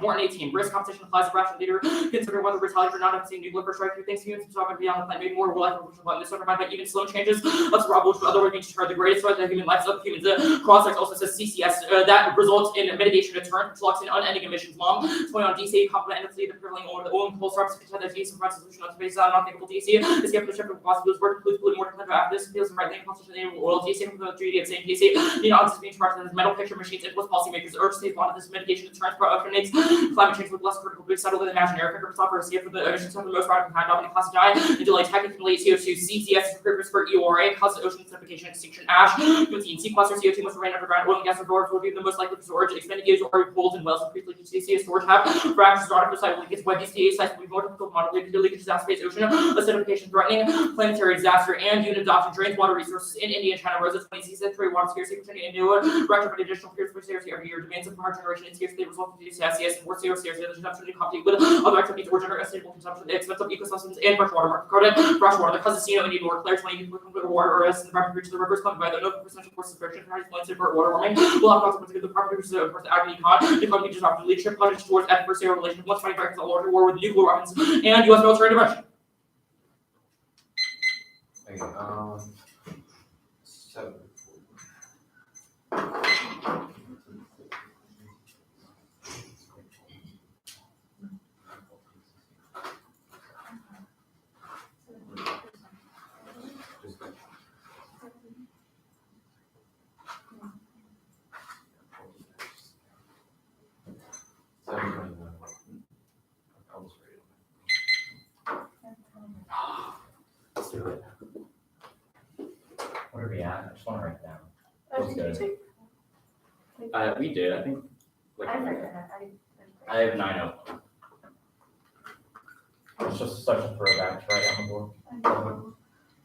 More than 18. Risk competition applies to rational leader. Considering whether retaliate or not have seen nuclear first strike. Who thinks humans are going to be on the planet? Maybe more will likely to this undermined by even slow changes. Let's rob which otherwise being destroyed. The greatest threat to human life is of humans. Cross-sex also says CCS that results in mitigation deterrent, which locks in unending emissions. Mom, 20 on DC, complement endlessly the prevailing over the oil and coal starts to contend that DC provides solution on space on non-thinkable DC. This given the shift of possibilities work includes polluting more than after this feels right lane constitution oil DC from the 3D of same DC. The odds being charged as metal picture machines influence policymakers urge states on this mitigation deterrence alternates climate change with less critical boost settled than imaginary figure software escape for the emissions of the most radical kind dominant class to die and delay technically CO2 CCS purpose for EORA causes ocean acidification extinction ash. 15 sequester CO2 must remain underground oil and gas reservoirs will be the most likely for storage expanded use or pools and wells increase leakage CCS storage have fractures artificial site leakage web DCA sites will be more difficult to moderate due to leakage space ocean acidification threatening planetary disaster and unit adoption drains water resources in India and China rose at 20 century water scarcity percentage in India retrofit additional peers for scarcity every year demands of power generation and scarcity resulting in CCS and more scarcity there's an opportunity to compete with other activities or generate sustainable consumption at the expense of ecosystems and freshwater market credit freshwater the casino and need more clear 20 water or as the rapid reach of the rivers covered by the no percentage forces of friction for points for water warming will have consequences of the property which is of course the agri econ the economy just after leadership pledges towards adversarial relations once fighting back a larger war with nuclear weapons and US military intervention. Okay, 7. Let's do it. Where are we at? I just want to write it down. Did you take? We did. I think. I forgot. I have 9 It's just such a throwback to write on the board. I know.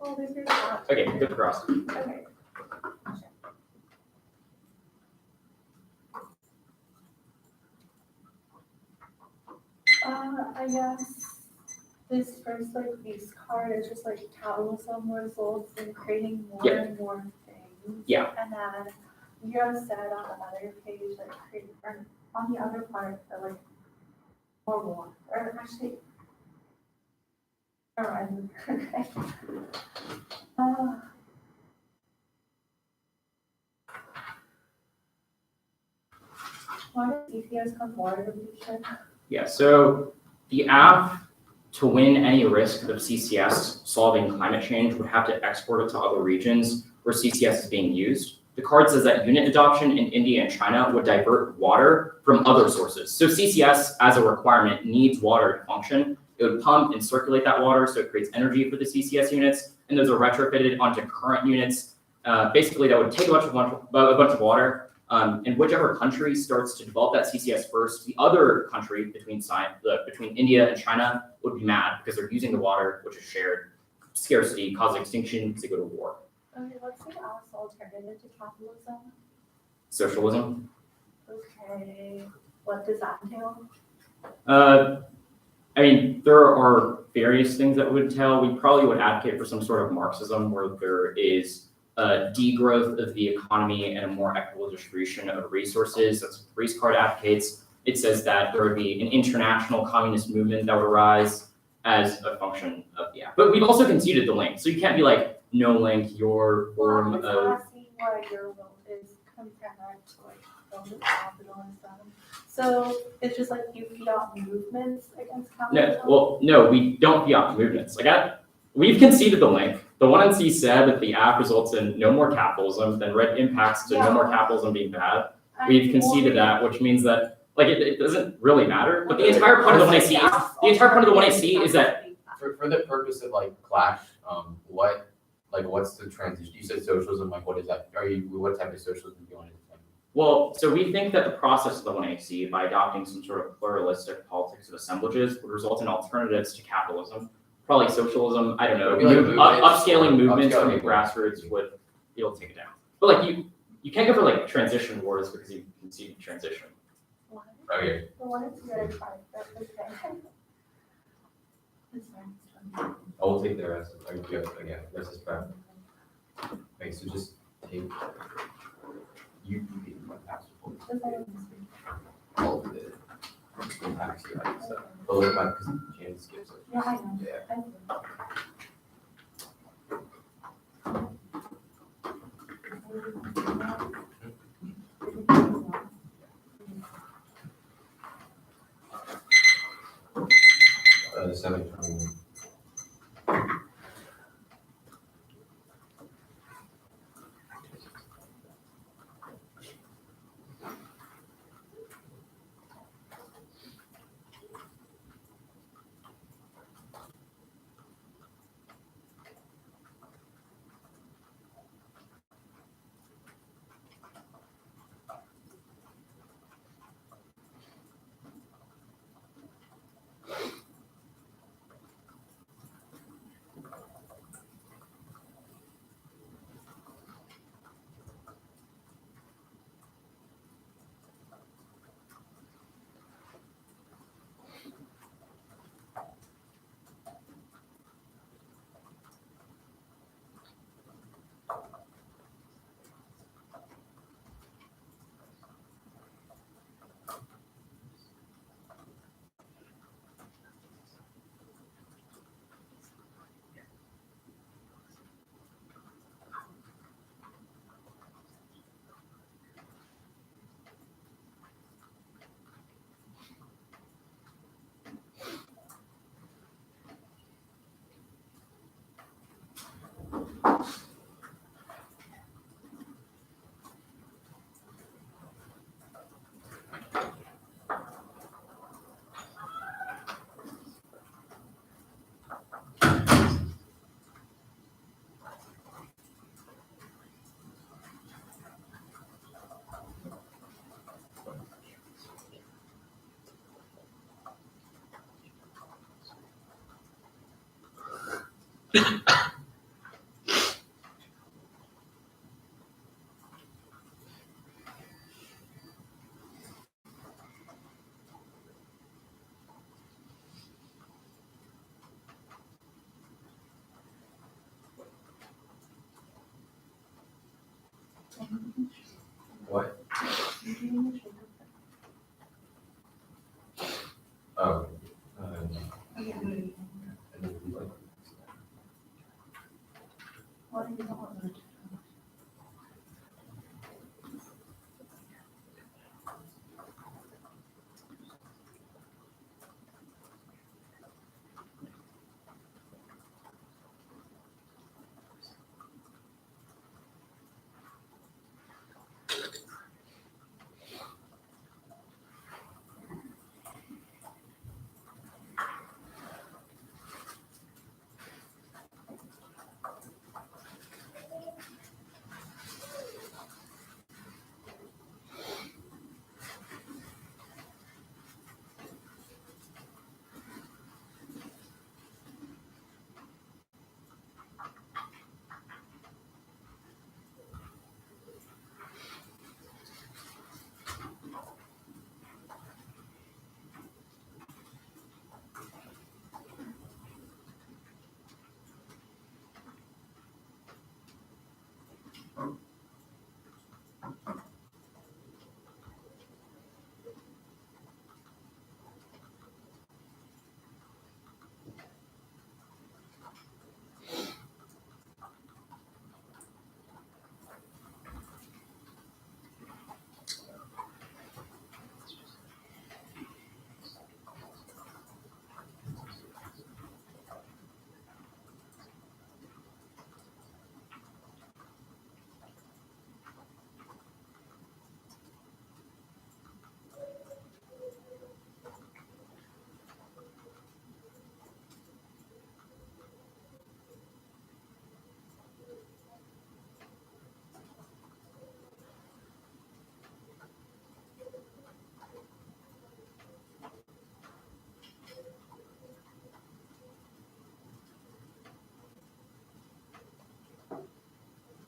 Oh, there's your thought. Okay, good for us. Okay. I guess this first these card is just capitalism results in creating more and more things. Yeah. And then you have said on another page create or on the other part that more or actually. Alright. Okay. Why does CCS come more to the future? Yeah, so the app to win any risk of CCS solving climate change would have to export it to other regions where CCS is being used. The card says that unit adoption in India and China would divert water from other sources. So CCS as a requirement needs water to function. It would pump and circulate that water so it creates energy for the CCS units, and those are retrofitted onto current units. Basically, that would take a bunch of water, And whichever country starts to develop that CCS first, the other country between India and China would be mad because they're using the water, which is shared. Scarcity causes extinction because they go to war. Okay, what's the alternative to capitalism? Socialism. Okay, what does that entail? I mean, there are various things that would tell. We probably would advocate for some sort of Marxism where there is a degrowth of the economy and a more equitable distribution of resources. That's what the Reese card advocates. It says that there would be an international communist movement that would arise as a function of the act. But we've also conceded the link, so you can't be like, no link, your form Well, of. I'm asking why your will is compared to like the capitalism. So it's just like you feed off movements against capitalism? No, we don't fiat movements. We've conceded the link. The 1NC said that the app results in no more capitalism, then red impacts to no more capitalism being bad. We've conceded that, which means that it doesn't really matter. But the entire point of the 1AC is that For the purpose of like clash, what's the transition? You said socialism, like what is that? What type of socialism do you want to defend? well, so we think that the process of the 1AC, by adopting some sort of pluralistic politics of assemblages, would result in alternatives to capitalism. Probably socialism, I don't know, Maybe like upscaling movements from the upscaling grassroots would be able to take it down. But you can't go for like transition wars because you conceded transition. What? Okay. The one is very hard, but okay. It's fine. I will take the rest. Again, rest is prep. Okay, so just take you pass all of the impacts you have. So, but look back because James skips it. Yeah, I know. Yeah. I know. The 721. What? Oh. What do you want?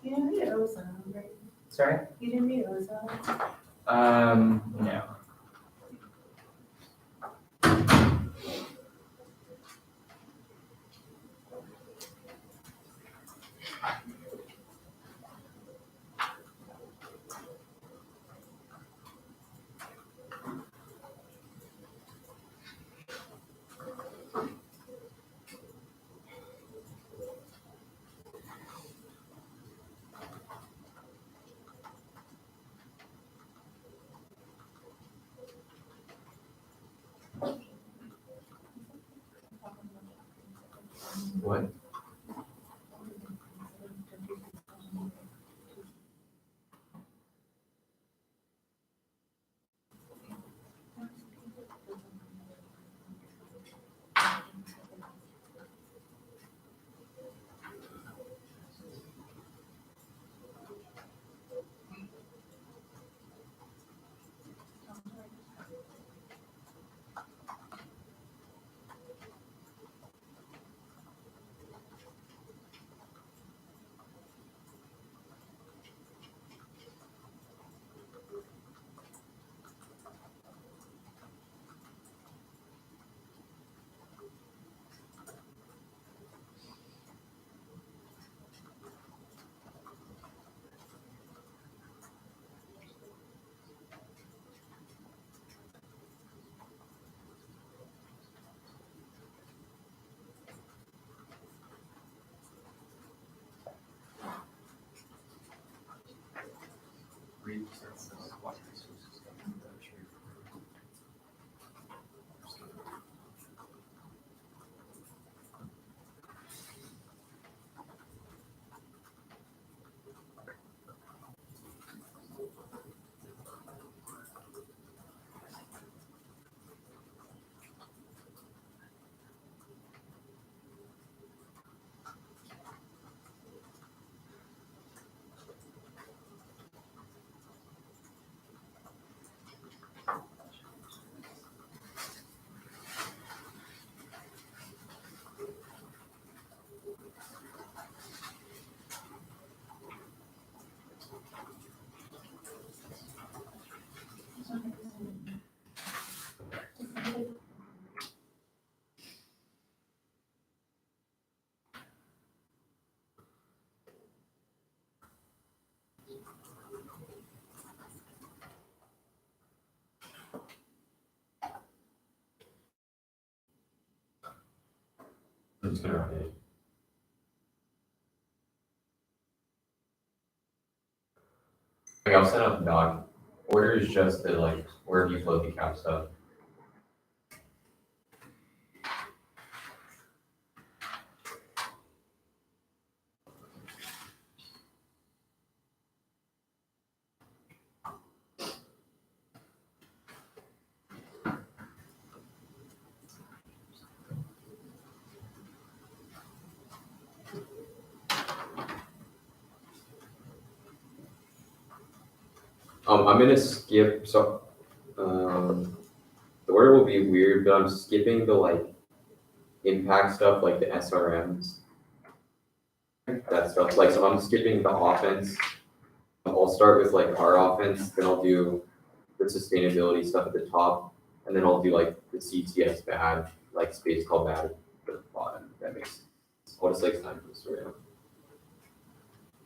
You didn't read ozone, right? Sorry? You didn't read ozone. No. What? I'm just gonna write it. Like I'll set up doc. Order is just the like where do you float the cap stuff. I'm gonna skip the order will be weird, but I'm skipping the like impact stuff like the SRMs. That stuff. Like so I'm skipping the offense. I'll start with like our offense, then I'll do the sustainability stuff at the top, and then I'll do like the CTS bad, like space called bad at the bottom. That makes sense. I'll just like time for the story out.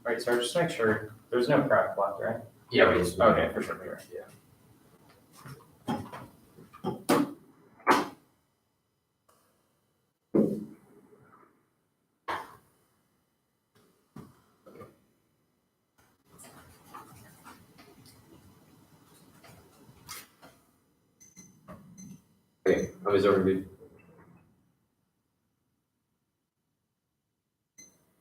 Right, so just to make sure, there's no crack left, right? Yeah, we just. Okay, for sure. Yeah. Okay, I'm observing.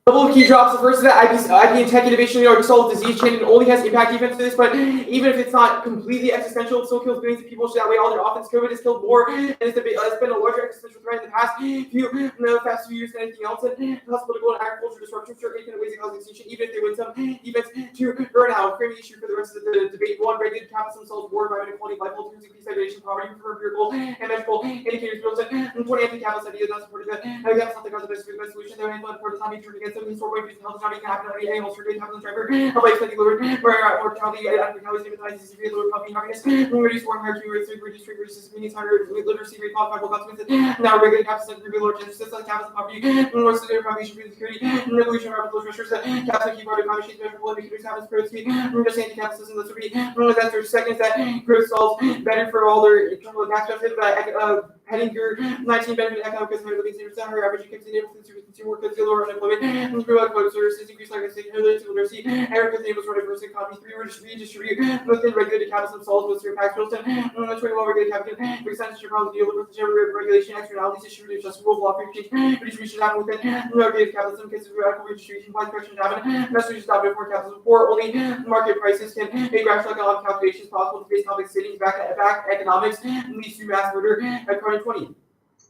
Couple of key drops. The first is that IP and tech innovation already solved disease chain and only has impact defense to this, but even if it's not completely existential, it still kills billions of people. So that way, all their offense COVID has killed more, and it's been a larger existential threat in the past few years than anything else. And plus, political and agricultural disruption certainly can ways to cause extinction, even if they win some defense to burn out. Framing the issue for the rest of the debate: one, regulated capitalism solves war, environment equality, life alternatives, increased segregation, poverty, empirical and measurable indicators. 20 anti-capitalist ideas not supported that. That's not the cause of this solution. There ain't one for the time being turned against them. Historical reasons, health is not being happened. Any animals for good capital driver. Of life study lowered mortality, unrecognized immunized disease, lower poverty, happiness, reduce foreign hierarchy rates, reduce trade races, means higher literacy rate, qualifiable consequences. Now regulated capitalism, lower justice, like capital poverty, more severe population security, revolution, rapid pressures, capital key part of economy, measurable indicators, habits, growth speed, just anti-capitalism, that's really, that's their second, that growth solves better for all their internal tax benefit, heading your 19 benefit economic because living standards are higher, average incomes enables consumer work because lower unemployment, improve output services, increase like I said, literacy, agriculture enables for diverse economy, 3 redistribute within regulated capitalism solves with your tax bills, 21 regulated capital, percentage of problems deal with regulation, externalities, issue, just rule of law, redistribution happen within regulated capitalism, cases of radical redistribution, wide correction happen, messages stop before capitalism, 4 only market prices can make rational economic calculations possible to base complex savings back economics leads to mass murder at 2020.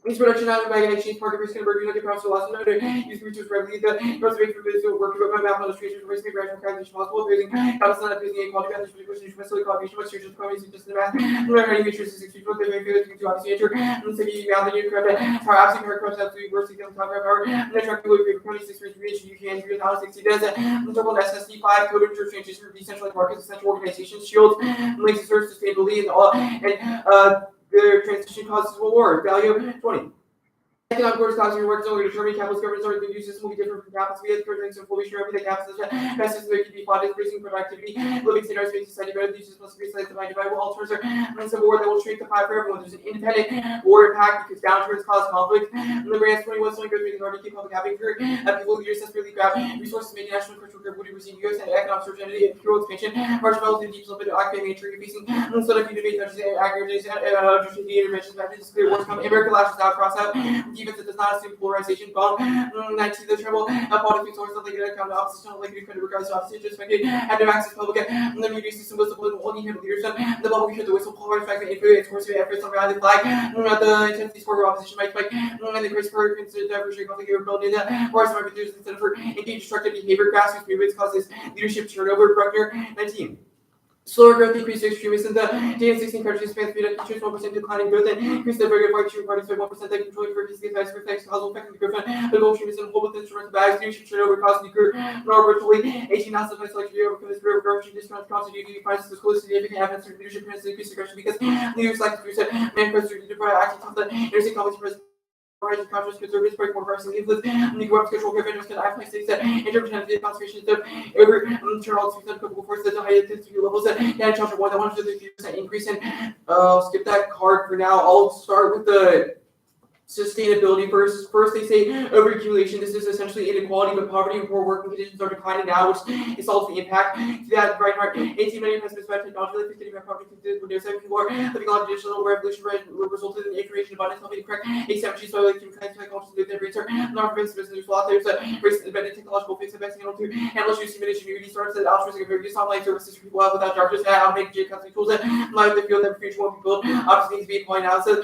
These production out of magnetic exchange market risk conversion of the process last note use research regularly the growth rate for business work to my math illustration risk make rational calculation possible using capital not abusing equality values for the necessarily combination of searches promise just in the math learning matrix is extreme they may feel to obviously nature and so you found the new correct how absolute correct cross out to worst equal top power and attract the way for 26 reach you can do how 60 does it double SSD 5 code interchanges for decentralized markets essential organizations shields links to search sustainability and all and their transition causes war. Value 20. Economic growth causes your work zone determining capitalist governance or the new system will be different from capitalists. We have current inflation over the capitalists. Best system that can be fought is increasing productivity, living standards, making society better. These systems must be realized by divisible alternatives are some war that will shrink the pie for everyone. There's an independent war impact because downturns cause conflict. And the brands 21 something goes in order to keep public happy for people leaders desperately grab resources, making national cultural group would receive US and economic search entity and fuel expansion. March developed in deep slope into occupying nature, facing instead of debate countries and aggregates and interventions. This clear wars come. America lashes out, cross out. Defense that does not assume polarization. Bomb 19 the trouble. Politics source of like account opposition, like you could regard as opposite, just like had no access public. And the media system was the political only handle leadership. The bubble we should the whistle polarized fact that influence force efforts on rally flag. The intensity for opposition might like and the Christopher considered diversity conflict rebellion or some arbiters instead for engaged destructive behavior. Grassroots movements causes leadership turnover. Bruckner 19. Slower growth, increased extremism. The data 16 countries span speed up, 1% declining growth, and increase the regular party parties by 1% that controlling for peace effects for effects, causal effect of the growth, political extremism, hold with instrumental bags, leadership turnover, cost nuclear, nor virtually, 18 not suffice like to overcome this real corruption, discount, continuity, finds this close significant evidence for leadership and increased aggression because leaders like to reset, man president, to provide acting to the interstate conflicts president. Rising conscious conservatives break more personal influence and the web control government can I place things that intermittent the concentration of over internal couple forces at the high intensity levels that can charge more than 150% increase in skip that card for now. I'll start with the sustainability first. First, they say overaccumulation. This is essentially inequality, but poverty and poor working conditions are declining now, which is also the impact to that right heart. 18 million has specified technology like 50 million poverty conditions. When 7 people are living on additional revolution resulted in information abundance, helping correct asymmetry. So, like, technologies with their rates are non preventive business law. There's a race embedded technological fix effects handle to handle issues, human community starts that altruistic very use online services for people out without charges, automated J custom tools that live the field that future won't be built. Obviously, needs to be applied now. So,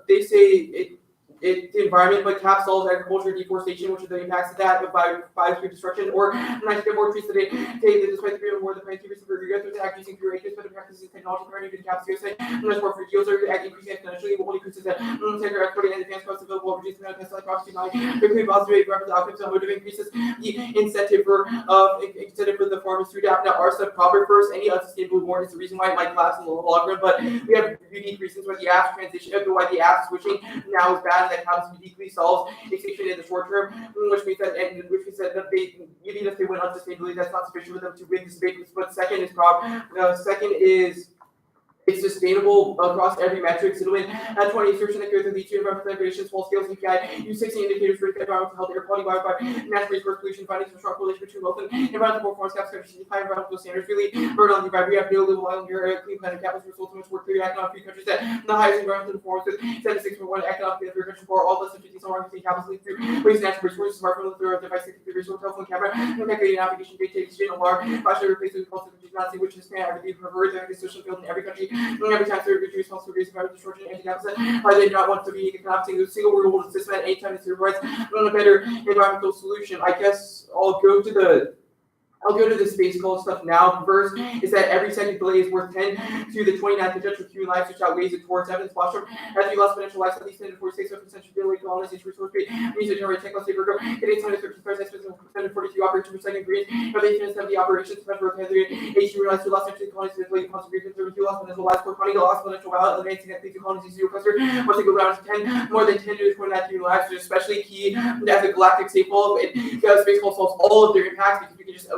they say the environment, but cap solves agriculture, deforestation, which are the impacts of that, with biosphere destruction, or nice to more trees today. Despite the period more than 22% for agriculture, the act using fewer acres, but the practices technology currently even caps USA. There's more for yields are increasing exponentially, but only increases that sector exporting and advanced costs available, reducing the pest like crops to nine, quickly positive rapid outcomes, and motive increases the incentive for the farmers to adapt. Now, our stuff proper first, any unsustainable warning is the reason why it might collapse in the long run, but we have unique reasons why the app transition, why the app switching now is bad. that capitalism uniquely solves extinction in the short term, which means that they, even if they win unsustainably, that's not sufficient for them to win this debate. But second is it's sustainable across every metric. So to win at 20 assertion that goes with each environmental degradation, small scale CPI, use 16 indicators for environmental health, air quality, wildfire, natural resource pollution, findings of strong correlation between wealth and environmental performance gaps, high environmental standards, really burden on the environment. We have no livable island here, clean planet capitals results in which we're clear economic free countries that the highest environmental performance with 76.1 economic and free countries for all less than 50 somewhere between capitals lead through waste natural resources, smartphone, through device, resource, telephone, camera, calculating navigation, data, exchange, alarm, flashlight replacement, culture, not which is everything perverted every social field in every country, every time they're responsible for reducing environmental destruction and anti-capitalist. They do not want to be collapsing a single rule system at any time to provides a better environmental solution. I guess I'll go to the space call stuff now. First is that every second delay is worth 10 to the 29th potential human lives, which outweighs it towards evidence. Bostrom has the lost potential life, at least 10 to 46% delay colonization resource rate. Means to generate 10 plus safer go. It is 113 first experts and 42 operations per second green. But they can 70 operations per for 10 18 realized to lost entry colonies to concentration 32 lost potential lives for 20 lost potential value advancing at 50 colonies 0 cluster. Once they go down to 10, more than 10 to the 29th human lives, which is especially key as a galactic staple. Space call solves all of their impacts because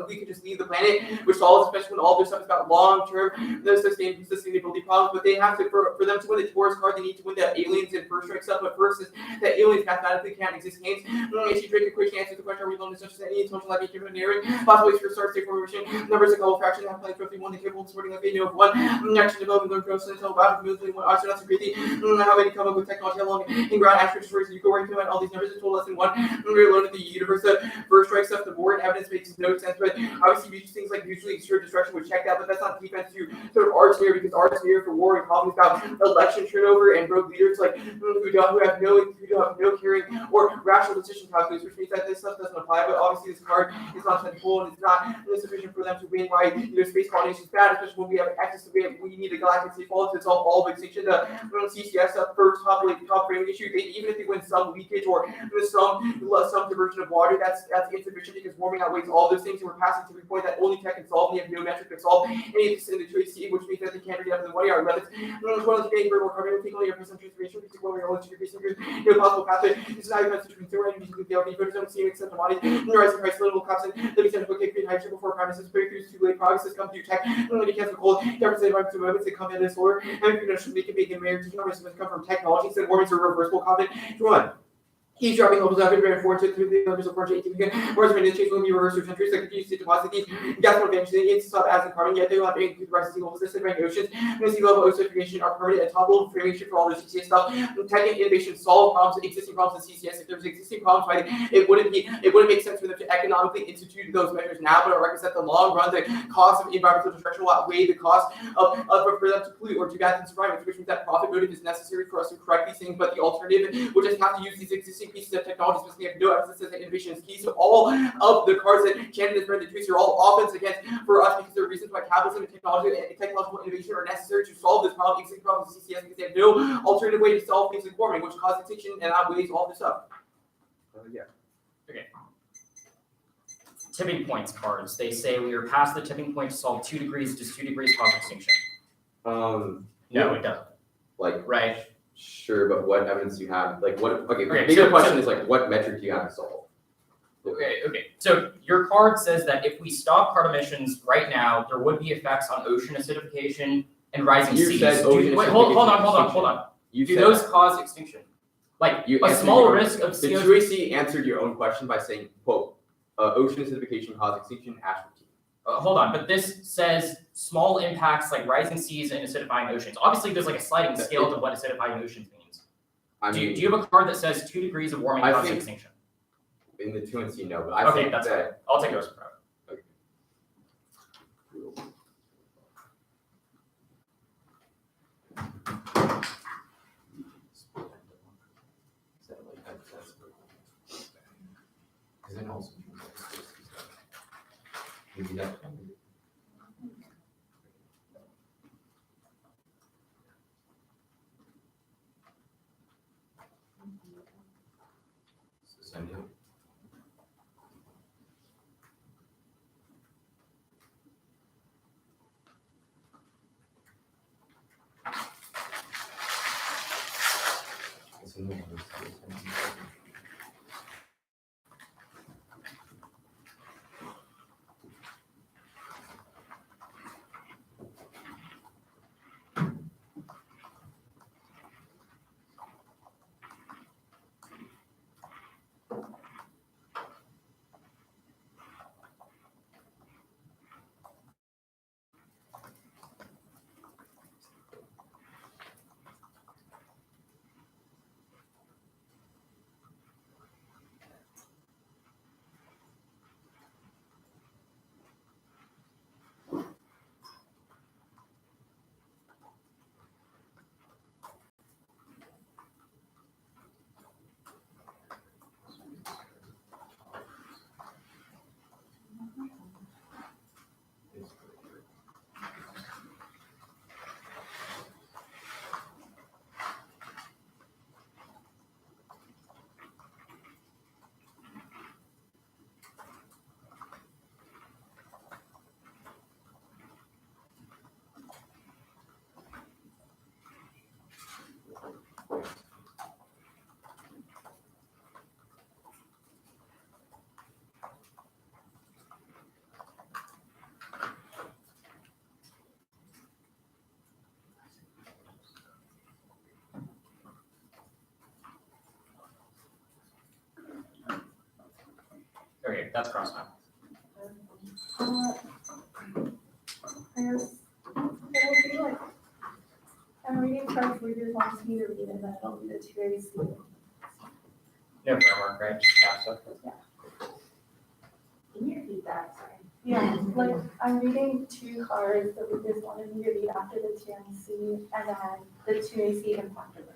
we can just leave the planet, which solves, especially when all this stuff is about long-term sustainability problems. But they have to, for them to win the tourist card, they need to win the aliens and first strike stuff. But first is that aliens mathematically can't exist. Hence, anti-drake equation answers the question: are we alone as such as any intellectual life given an area? Possibilities for start state formation, numbers of couple fractions, have played roughly 1 to capable of sorting like they know of one. Action development, learn growth, until about moving one astronauts are crazy. How many come up with technology? How long in ground astro stories you go where you all these numbers is total less than one. We're alone in the universe. The first strike stuff, the more evidence makes no sense. But obviously, things like mutually assured destruction would check that, but that's not defense to sort of arts here, because arts here for war and conflict about election turnover and rogue leaders like who have no caring or rational decision calculus, which means that this stuff doesn't apply. But obviously, this card is not tenfold and it's not sufficient for them to win. Why space colonization is bad, especially when we have access to we need a galactic default to solve all of extinction. The CCS first top framing issue. Even if they win some leakage or some diversion of water, that's insufficient because warming outweighs all those things, and we're passing to the point that only tech can solve. And they have no metric to solve any of this in the choice C, which means that they can't read up to the 1 yard limits. One of the getting more carbon will take only a percent transformation, particularly when we're only increasing no possible pathway. This is how you can switch consumer and using the LV photosome, seeing except the body, rising price, little caps, and the potential to create hydrogen before premises, breakthroughs, too late progress has come through tech, and when it cancel cold, represent environmental moments that come in this order, and if you know, should make it big and married to numbers that come from technology, instead of warming are reversible comment. One. Eavesdropping levels have been very important to the numbers of 418 again. Whereas when the change will be reversed through centuries, like continues to deposit these gas more eventually it's stop as in carbon, yet they will have to include the rise of sea levels, this rank oceans, and sea level oceanification are permanent and topple formation for all the CCS stuff. Tech and innovation solve problems, existing problems in CCS. If there's existing problems fighting, it wouldn't make sense for them to economically institute those measures now, but it reckons that the long run, the cost of environmental destruction will outweigh the cost of for them to pollute or do bad things to environment, which means that profit motive is necessary for us to correct these things, but the alternative would just have to use these existing pieces of technology. We have no evidence that innovation is key. So all of the cards that Shannon has read the tweets are all offense against for us because there are reasons why capitalism and technological innovation are necessary to solve this problem, existing problems of CCS, because they have no alternative way to solve things like warming, which cause extinction and outweighs all this stuff. Yeah. Okay. Tipping points cards. They say we are past the tipping point to solve 2 degrees. Does 2 degrees cause extinction? No, it doesn't. Like right. Sure, but what evidence do you have? Like what? Okay, Okay, bigger question is like what metric do you have to solve? Okay. So your card says that if we stop carbon emissions right now, there would be effects on ocean acidification and rising seas. Wait, hold on. Do those cause extinction? Like a small risk of CO2. The QAC answered your own question by saying, quote, ocean acidification cause extinction, ash fatigue. Hold on, but this says small impacts like rising seas and acidifying oceans. Obviously, there's like a sliding scale to what acidifying oceans means. Do you have a card that says 2 degrees of warming causes extinction? In the 2 and C, no, but I think that's fine. I'll take those for okay. Maybe that. What's in the water system? Okay, that's crossed out. I guess it'll be like, I'm reading first readers wants me to read it, and then it'll be the two A's. No framework, right? Just cast up. Can you repeat that? Sorry. Yeah, like, I'm reading two cards that readers wanted me to read after the two MC, and then the two AC impact of it.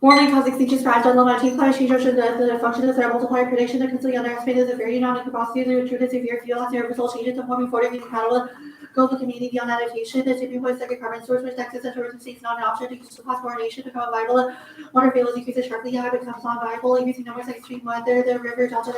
Warming causes extinction fragile non-team climate change should the function of their multiplier prediction that consistently underestimated the very non capacity to true to severe fuel as a result changes to forming forward incompatible global community beyond adaptation. The tipping point is like a carbon source which Texas and tourism states not an option to use to class coordination to become viable. Water fails increases sharply, yeah, it becomes non-viable, increasing numbers like extreme weather, the river, delta,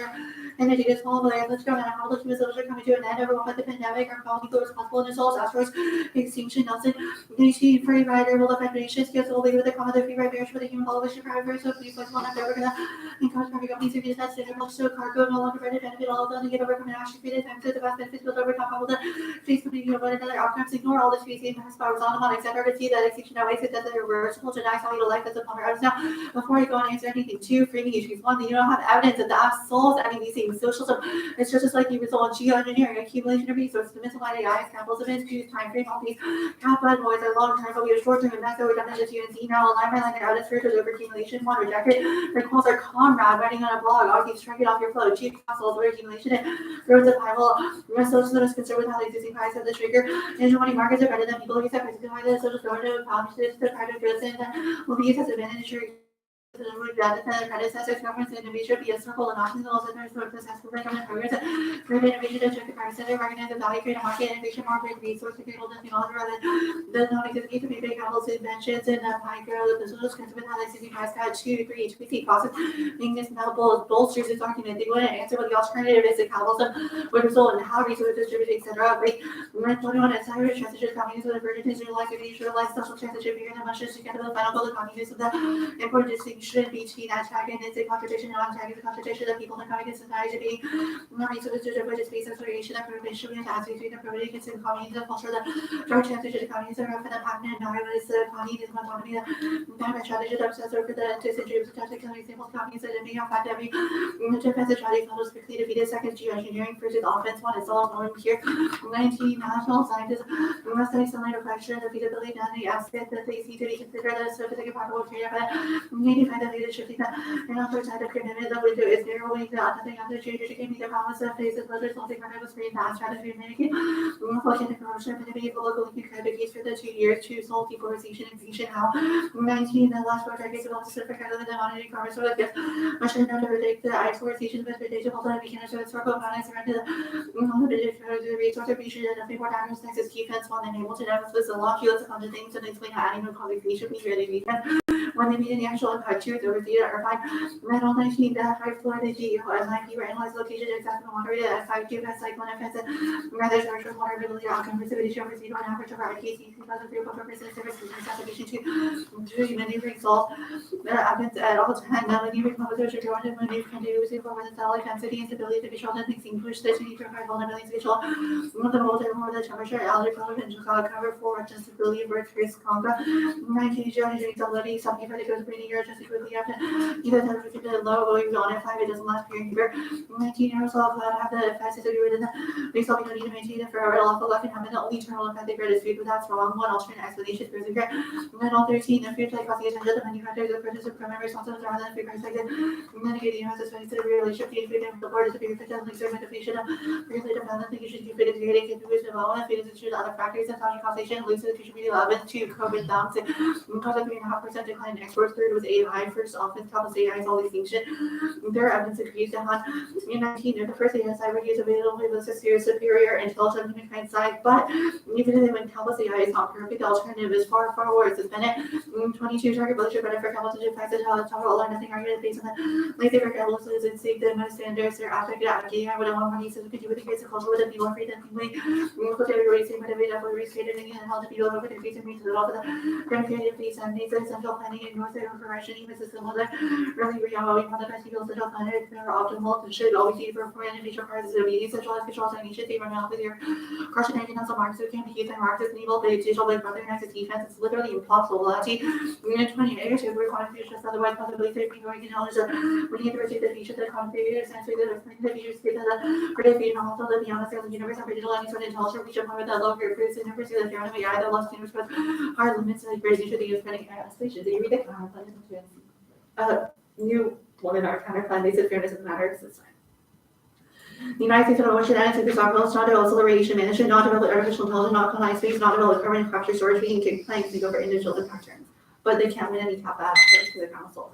and the data small layers. Let's go and how the human civilization coming to an end. Everyone but the pandemic are calling people responsible in assaults, asteroids, extinction, Nelson. The free rider will affect nations, because only with the common the free ride bears for the human population private so please flexible enough that we're gonna encourage private companies to be that standard so cargo no longer ready to benefit all of them to get over from actually created time to the best benefits built over top of the please company you avoid another outcomes ignore all this crazy impacts powers on them on except for see that extinction outweighs it that they're irreversible to die so to life that's a plumber now before you go and answer anything two framing issues one that you don't have evidence that the assholes any of these things socialism it's just like you result in geoengineering accumulation of resources the misaligned AI examples of institutes time frame all these kappa noise are long term but we are short term and that's what we've done in the UNC now alignment like an outage for accumulation one rejected recalls our comrade writing on a blog argues strike it off your flow chief councils where accumulation and roads of rival social that is concerned with how the existing price of the trigger and money markets are better than people who set prices behind the social government policies the private goods and will be used as advantage rather than the predecessors reference innovation be a circle and options also there's no successful government progress for innovation to check the price center recognize the value create a market innovation market resource to create technology rather than non-existing to be big apples inventions and micro the business concerned with how the existing price cut 2 3 HPC process being this metal bolsters its argument they wouldn't answer what the alternative is the capitalism would result in how resources distributed etc like when 21 and cyber transition communism with the version to realize social transition bigger than much to get to the final goal of communism the important distinction shouldn't be seen as antagonistic contradiction and antagonistic contradiction of people in communist society being resources to which space of affiliation of prohibition and as between the prohibition against communism, culture, the drug transition to communism, for the patent and violence, communism, autonomy, the damage strategy of successor for the disinterested protecting examples, communism, and being fact every defensive strategy follows quickly defeated second geoengineering versus offense one is all known here. 19 national scientists must study sunlight reflection and the feasibility and the aspect that they see to be considered as sophisticated possible trade of it. 85 the leadership that and on the side of commitment the window is narrowing the nothing of the changes to give me the promise of faces whether something when I was free fast strategy making looking at corruption and the local case for the 2 years to soul deforestation and extinction how 19 the last 4 decades of officer for kind of the monetary commerce or like this I should not predict the exploitation of vegetation although we can assure historical finance around the resource appreciation and nothing more damage next is defense one and able to demonstrate the law fields upon the things and explain how animal conservation be ready when they meet an actual impact to over theater or five red all 19 that high Florida GEO and IP were analyzed location exactly moderated at 5 2 as cyclone offensive rather charged with water ability outcome precipitation over zero on average over IKC 2003 service classification to maneuvering salt happens at all time now maneuvering composers are drawn to maneuver can do with over the satellite density and stability to control the things push this need to provide vulnerabilities control the voltage more the temperature algebra and cover for adjustability versus risk combat 19 geometry stability something for the goes breathing air just quickly after either time to the low going on at 5 it doesn't last period here 19 hours off have the fastest of you within the we still don't need to maintain it for a lawful life and having the only terminal effect the greatest food but that's wrong one alternate explanation for the great and all 13 the food like causing attention the manufacturers of purchase of primary responsibility rather than food perspective negating has a specific relationship between food and the board is a bigger fit and exert motivation really dependent think you should keep it integrated can do development food is issued other factors and social causation leads to the future 11 to COVID down to cause a 3.5% decline in exports third was AI first often compensate AI all distinction there are evidence agrees on in 19 the first AI reviews available with a superior intelligent humankind side but even if they went compensate AI is not perfect the alternative is far worse it's been it 22 target budget better for compensation facts and how all or nothing argument based on the lazy for calculations and seek the most standards they're affected advocating I would have one money so we could do with the case of culture with it be more free than thinking put everybody say but if it definitely restated and held to be over the face and reach the all the grand creative piece and needs essential planning and north and progression even system was really reality one of the best people central planet that are optimal and should always be for and feature cards is immediate centralized controls and should be run off with your crushing engine on some marks so it can be used and marks as an evil big digital big brother next to defense it's literally impossible actually in 28 or 2 we're quantification just otherwise possibly 30 people can knowledge that we need to receive the features that configure essentially the features that predict the also the beyond the universe of digital any sort of intelligence reach upon with that low group groups and never see the fear of AI that lost universe with hard limits like great nature the use spending stations. Did you read the counterplan? New one in our counterplan, they said fairness of matters this time. The United States Federal Ocean and the Stockholm not develop solar radiation management, not develop artificial intelligence, not colonize space, not develop carbon capture storage, being kicked planks to go for individual impact terms. But they can't win any top access to the council.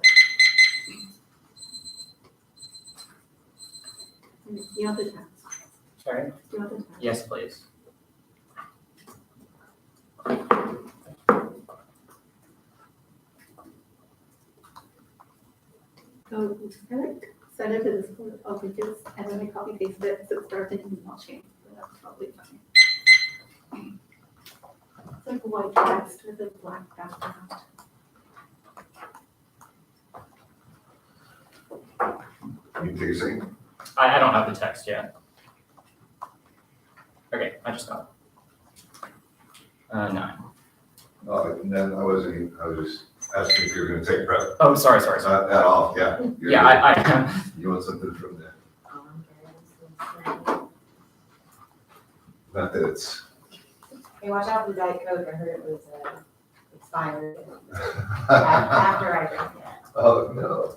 You want the text? Sorry? You want the text? Yes, please. So I like send it to this one of pages and then I copy paste it so it starts in an email chain. So that's probably fine. It's like white text with a black background. You take a seat. I don't have the text yet. Okay, I just got it. 9. And then I was just asking if you were gonna take prep. Oh, sorry. At all, yeah. You're Yeah, good. I You want something from there? Not that it's. Hey, watch out for the Diet Coke, I heard it was expired after I drank it. Oh, no.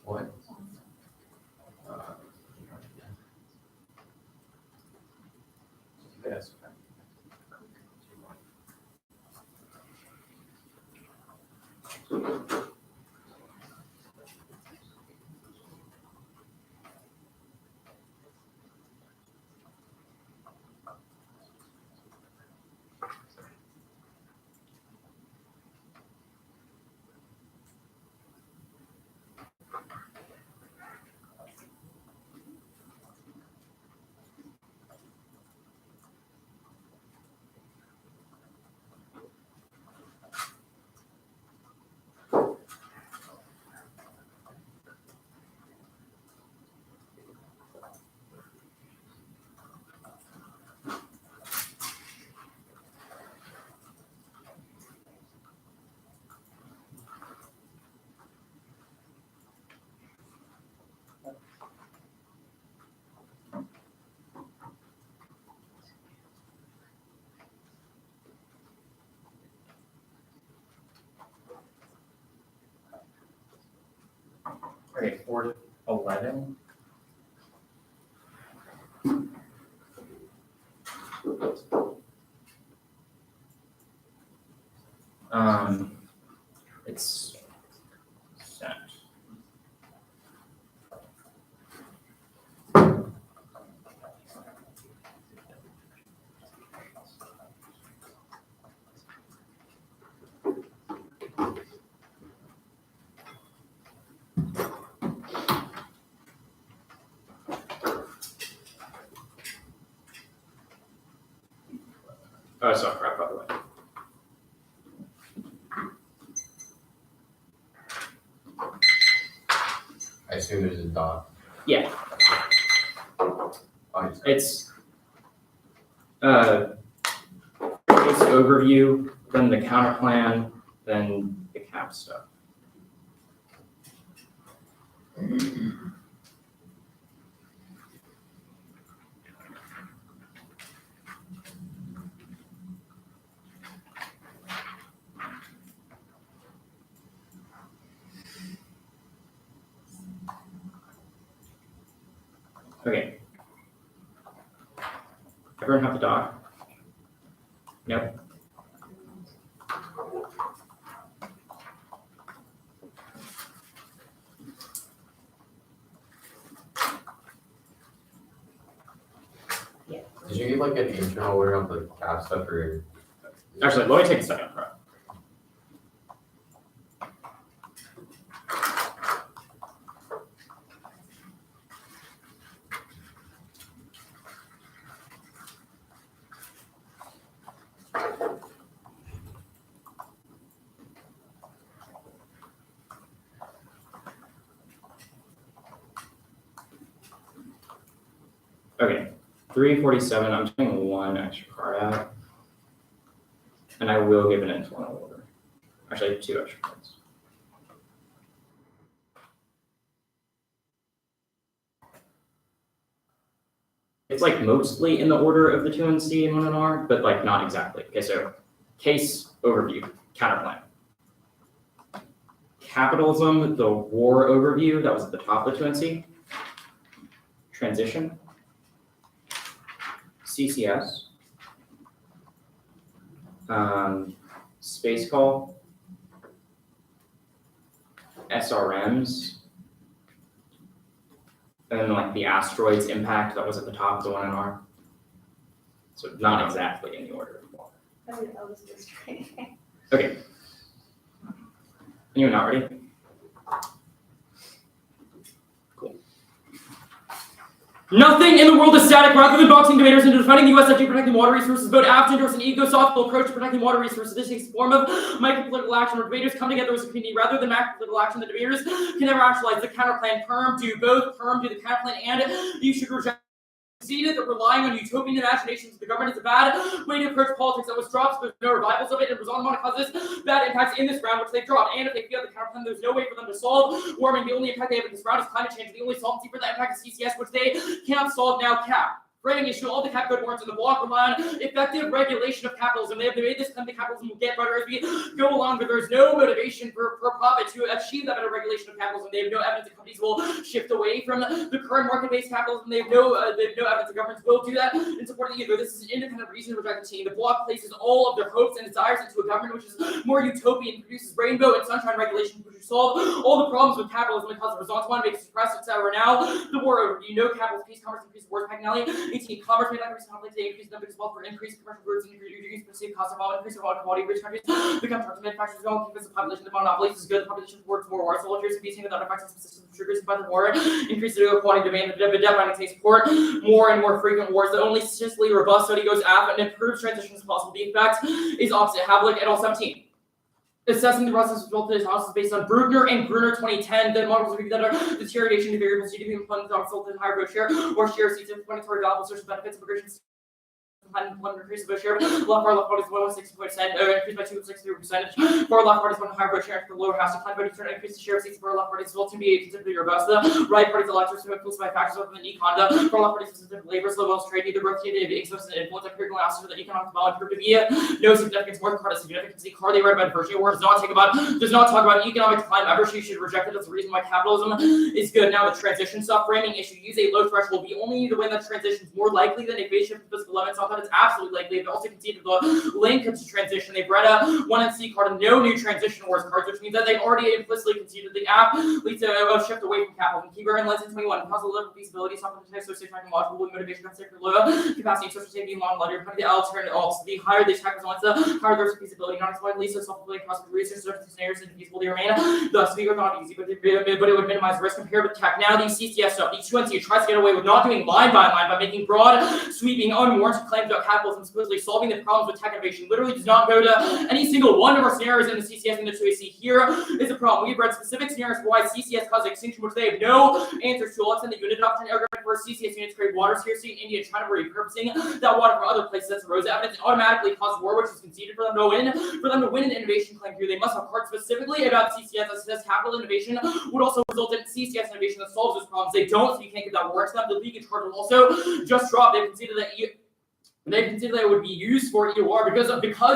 What? Yes. Okay, 4 to 11. It's sent. Oh, it's not correct, by the way. I assume there's a dot. Yeah, I just- it's case overview, then the counter plan, then the cap stuff. Okay. Everyone have the doc? Nope. Did you give like an internal order on the cap stuff or? Actually, let me take a second, bro. Okay, 347, I'm taking one extra card out. And I will give an internal order. Actually, 2 extra cards. It's like mostly in the order of the 2 in C and 1 in R, but like not exactly. Okay, so case overview, counterplan. capitalism, the war overview, that was at the top of the 2NC. Transition. CCS. Space call. SRMs. And then like the asteroids impact, that was at the top of the 1NR. So not exactly in the order. I mean, that was just training. Okay. Anyone not ready? Cool. Nothing in the world is static. Rather than boxing debaters into defending the U.S. after protecting water resources, both apt endorse an ego-sophical approach to protecting water resources. This takes the form of micro-political action, where debaters come together as a community. Rather than macro-political action, the debaters can never actualize the counterplan. Perm do both. Perm do the counterplan, and you should reject. Conceded that relying on utopian imaginations of the government is a bad way to approach politics. That was dropped, so there's no revivals of it. It was on causes bad impacts in this round, which they've dropped. And if they feel the counterplan, there's no way for them to solve warming. The only impact they have in this round is climate change. The only solvency for that impact is CCS, which they cannot solve now. Cap. Framing issue, all the cap good warrants in the block rely on effective regulation of capitalism. They have made this claim that capitalism will get better as we go along, but there's no motivation for profit to achieve that better regulation of capitalism. They have no evidence that companies will shift away from the current market-based capitalism. They have no evidence that governments will do that in support of either. This is an independent reason to reject the team. The block places all of their hopes and desires into a government which is more utopian, produces rainbow and sunshine regulations, which will solve all the problems with capitalism and cause the results one makes suppress, etc. Now, the war overview. No capitalist peace, commerce, increase wars, Paganelli. 18. Commerce may not increase conflict, they increase numbers as well for increased commercial goods and reduce perceived cost of all, increase of all commodity rich countries. Become target manufacturers don't increase the population of monopolies is good. The population towards more war. So soldiers and peace without affecting systems triggers by the war. Increase the quantity demand of debt binding support. More and more frequent wars. The only statistically robust study goes after and improves transition as possible. The effect is opposite. Havlik et al. 17. Assessing the process result of this analysis based on Bruckner and Gruner 2010. The models review that are deterioration of variables GDP employment result in higher growth share or share seats implementary valuable social benefits of immigration. Employment increase of share. Left part is 1.6%, increased by 2.63%. For left part is one higher growth share. For the lower house decline by 2% increase the share of seats. For left party is well to be considerably robust. The right party's electors to influence by factors other than econda. For left party specific labor, slow wells trade, neither growth needed influence and influence of critical analysis for the economic development proved to be no significance. More card significance. The card they read about diversity war does not talk about economic decline ever. She should reject it. That's the reason why capitalism is good. Now the transition stuff framing issue. Use a low threshold. We only need to win that transition is more likely than a phase shift in physical limits. Not that it's absolutely likely. They've also conceded the link to transition. They've read a 1NC card and no new transition wars cards, which means that they've already implicitly conceded the app leads to a shift away from capitalism. Keyword in lesson 21. Puzzle level feasibility, software text, associated technological with motivation, concept low capacity, social safety, long ledger, the alternate alts. The higher the attackers want, the higher their feasibility, not exploiting least self-fulfilling prospect research, scenarios, and feasibility remain. Thus, we are not easy, but it would minimize risk compared with tech. Now, the CCS stuff, the 2NC tries to get away with not doing line by line by making broad, sweeping, unwarranted claims about capitalism, supposedly solving the problems with tech innovation. Literally does not go to any single one of our scenarios in the CCS and the 2AC. Here is a problem. We've read specific scenarios for why CCS causes extinction, which they have no answers to. Let's send the unit doctrine argument for CCS units create water scarcity in India, China, repurposing that water from other places. That's Rosa evidence. It automatically causes war, which is conceded for them to win. For them to win an innovation claim here, they must have cards specifically about CCS that says capital innovation would also result in CCS innovation that solves those problems. They don't, so you can't get that war to them. The leakage card will also just drop. They've conceded that it would be used for EOR because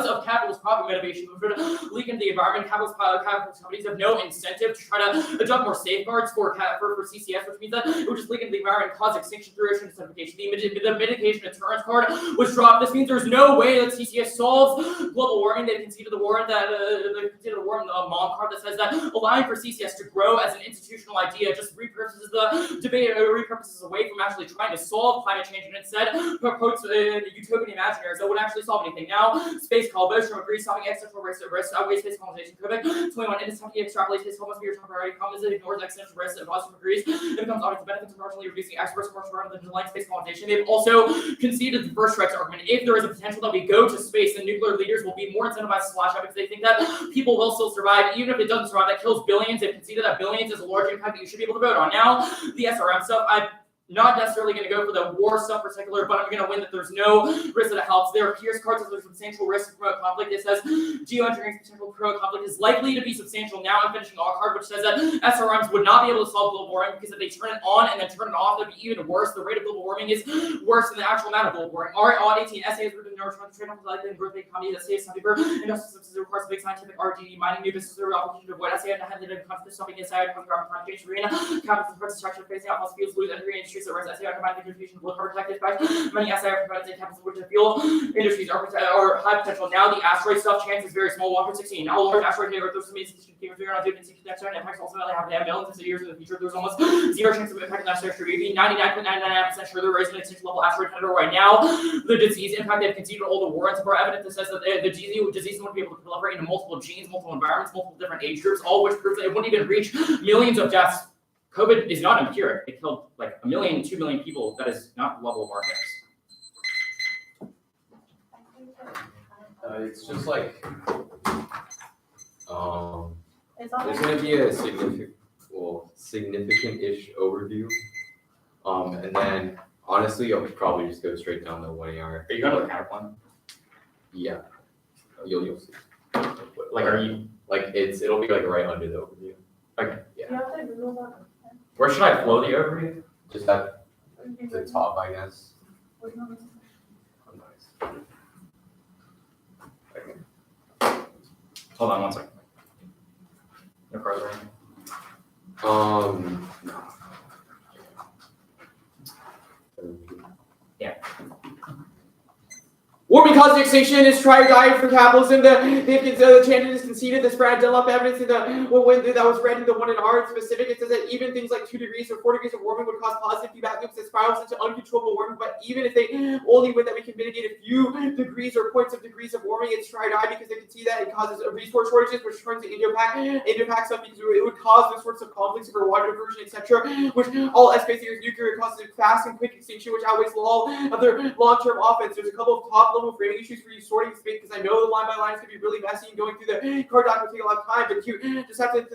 of capitalist profit motivation, which would leak into the environment. Capitalist companies have no incentive to try to adopt more safeguards for CCS, which means that it would just leak into the environment and cause extinction through ocean acidification. The mitigation deterrence card was dropped. This means there's no way that CCS solves global warming. They conceded the war that MOM card that says that allowing for CCS to grow as an institutional idea just repurposes the debate, repurposes away from actually trying to solve climate change and instead promotes utopian imaginaries that would actually solve anything. Now, space call, Bostrom agrees, solving existential risk, outweighs space colonization. Kovic, 21, instantly extrapolates space call must be your temporary problem, it ignores existential risk, and Bostrom agrees, it becomes obvious the benefits of marginally reducing experts commercial rather than delaying space colonization. They've also conceded the first strikes argument. If there is a potential that we go to space, then nuclear leaders will be more incentivized to slash out because they think that people will still survive, even if it doesn't survive, that kills billions. They've conceded that billions is a large impact that you should be able to vote on. Now, the SRM stuff, not necessarily going to go for the war stuff particular, but I'm going to win that there's no risk that it helps. There appears cards that there's substantial risk to promote conflict. It says geoengineering's potential to promote conflict is likely to be substantial. Now I'm finishing all card, which says that SRMs would not be able to solve global warming because if they turn it on and then turn it off, it'd be even worse. The rate of global warming is worse than the actual amount of global warming. Odd 18 essays written in neurotrans trade off like in growth economy that saves some paper. Industrial substances requires big scientific RD, mining new businesses or opportunity to avoid essay and have the conflict stopping inside from carbon climate change arena. Capital supports destruction facing out fossil fuels, lose energy industries that rise essay on combined contribution of low carbon protected by many essay are provided in capital which fuel industries are high potential. Now the asteroid stuff chance is very small, 1/16. Now large asteroid near Earth, there's some institution figure out due to next turn impacts ultimately happen to have millions of years in the future. There's almost zero chance of impacting that asteroid. Should be 99.999% sure they're raising an extinction level asteroid predator right now. The disease impact they've conceded all the warrants for evidence that says that the disease wouldn't be able to proliferate into multiple genes, multiple environments, multiple different age groups, all which proves that it wouldn't even reach millions of deaths. COVID is not empiric. It killed like 1 million, 2 million people. That is not the level of our deaths. It's just like, It's on there's there. gonna be a significant-ish overview. And then honestly, I'll probably just go straight down the 1 AR. Are you going to the counterpoint? Yeah, you'll see. Like, are you? Like it'll be like right under the overview. Okay. You have to Google that. Where should I flow the overview? Just at the top, I guess. Where's my- Oh, nice. Hold on one second. No cards or anything. No. Warming causes extinction is try or die for capitalism. The Chandon has conceded this Brad Dunlop evidence in that was read in the 1 in R specific. It says that even things like 2 degrees or 4 degrees of warming would cause positive feedback loops that spirals into uncontrollable warming. But even if they only win that we can mitigate a few degrees or points of degrees of warming, it's try or die because they can see that it causes resource shortages, which turns to Indo-Pac stuff because it would cause those sorts of conflicts over water diversion, etc. Which all basically is nuclear. It causes fast and quick extinction, which outweighs all other long-term offense. There's a couple of top-level framing issues for you sorting space because I know the line by line is going to be really messy and going through the card doc will take a lot of time, but you just have to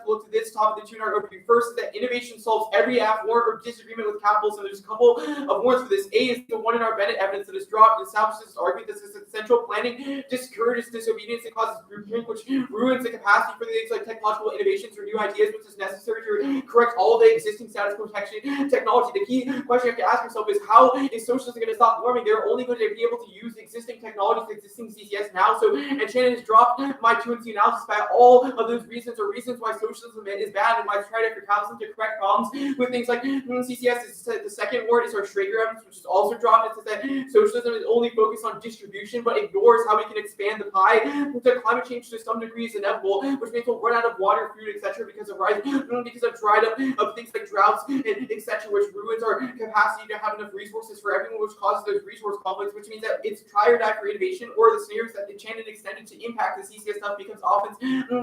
look to this top of the 2 hour overview. First is that innovation solves every warrant or disagreement with capitalism. There's a couple of warrants for this. A is the 1 in our Bennett evidence that is dropped. It establishes this argument that says that central planning discourages disobedience and causes groupthink, which ruins the capacity for things like technological innovations or new ideas, which is necessary to correct all the existing status quo technology. The key question you have to ask yourself is how is socialism going to stop warming? They're only going to be able to use the existing technologies, the existing CCS now. So, and Shannon has dropped my 2 and C analysis by all of those reasons why socialism is bad and why it's trying for capitalism to correct problems with things like CCS. Is the second word is our Schrager evidence, which is also dropped. It says that socialism is only focused on distribution, but ignores how we can expand the pie. So climate change to some degree is inevitable, which means we'll run out of water, food, etc. because of dried up of things like droughts and etc., which ruins our capacity to have enough resources for everyone, which causes those resource conflicts, which means that it's try or die for innovation, or the scenarios that the Chandon extended to impact the CCS stuff becomes offense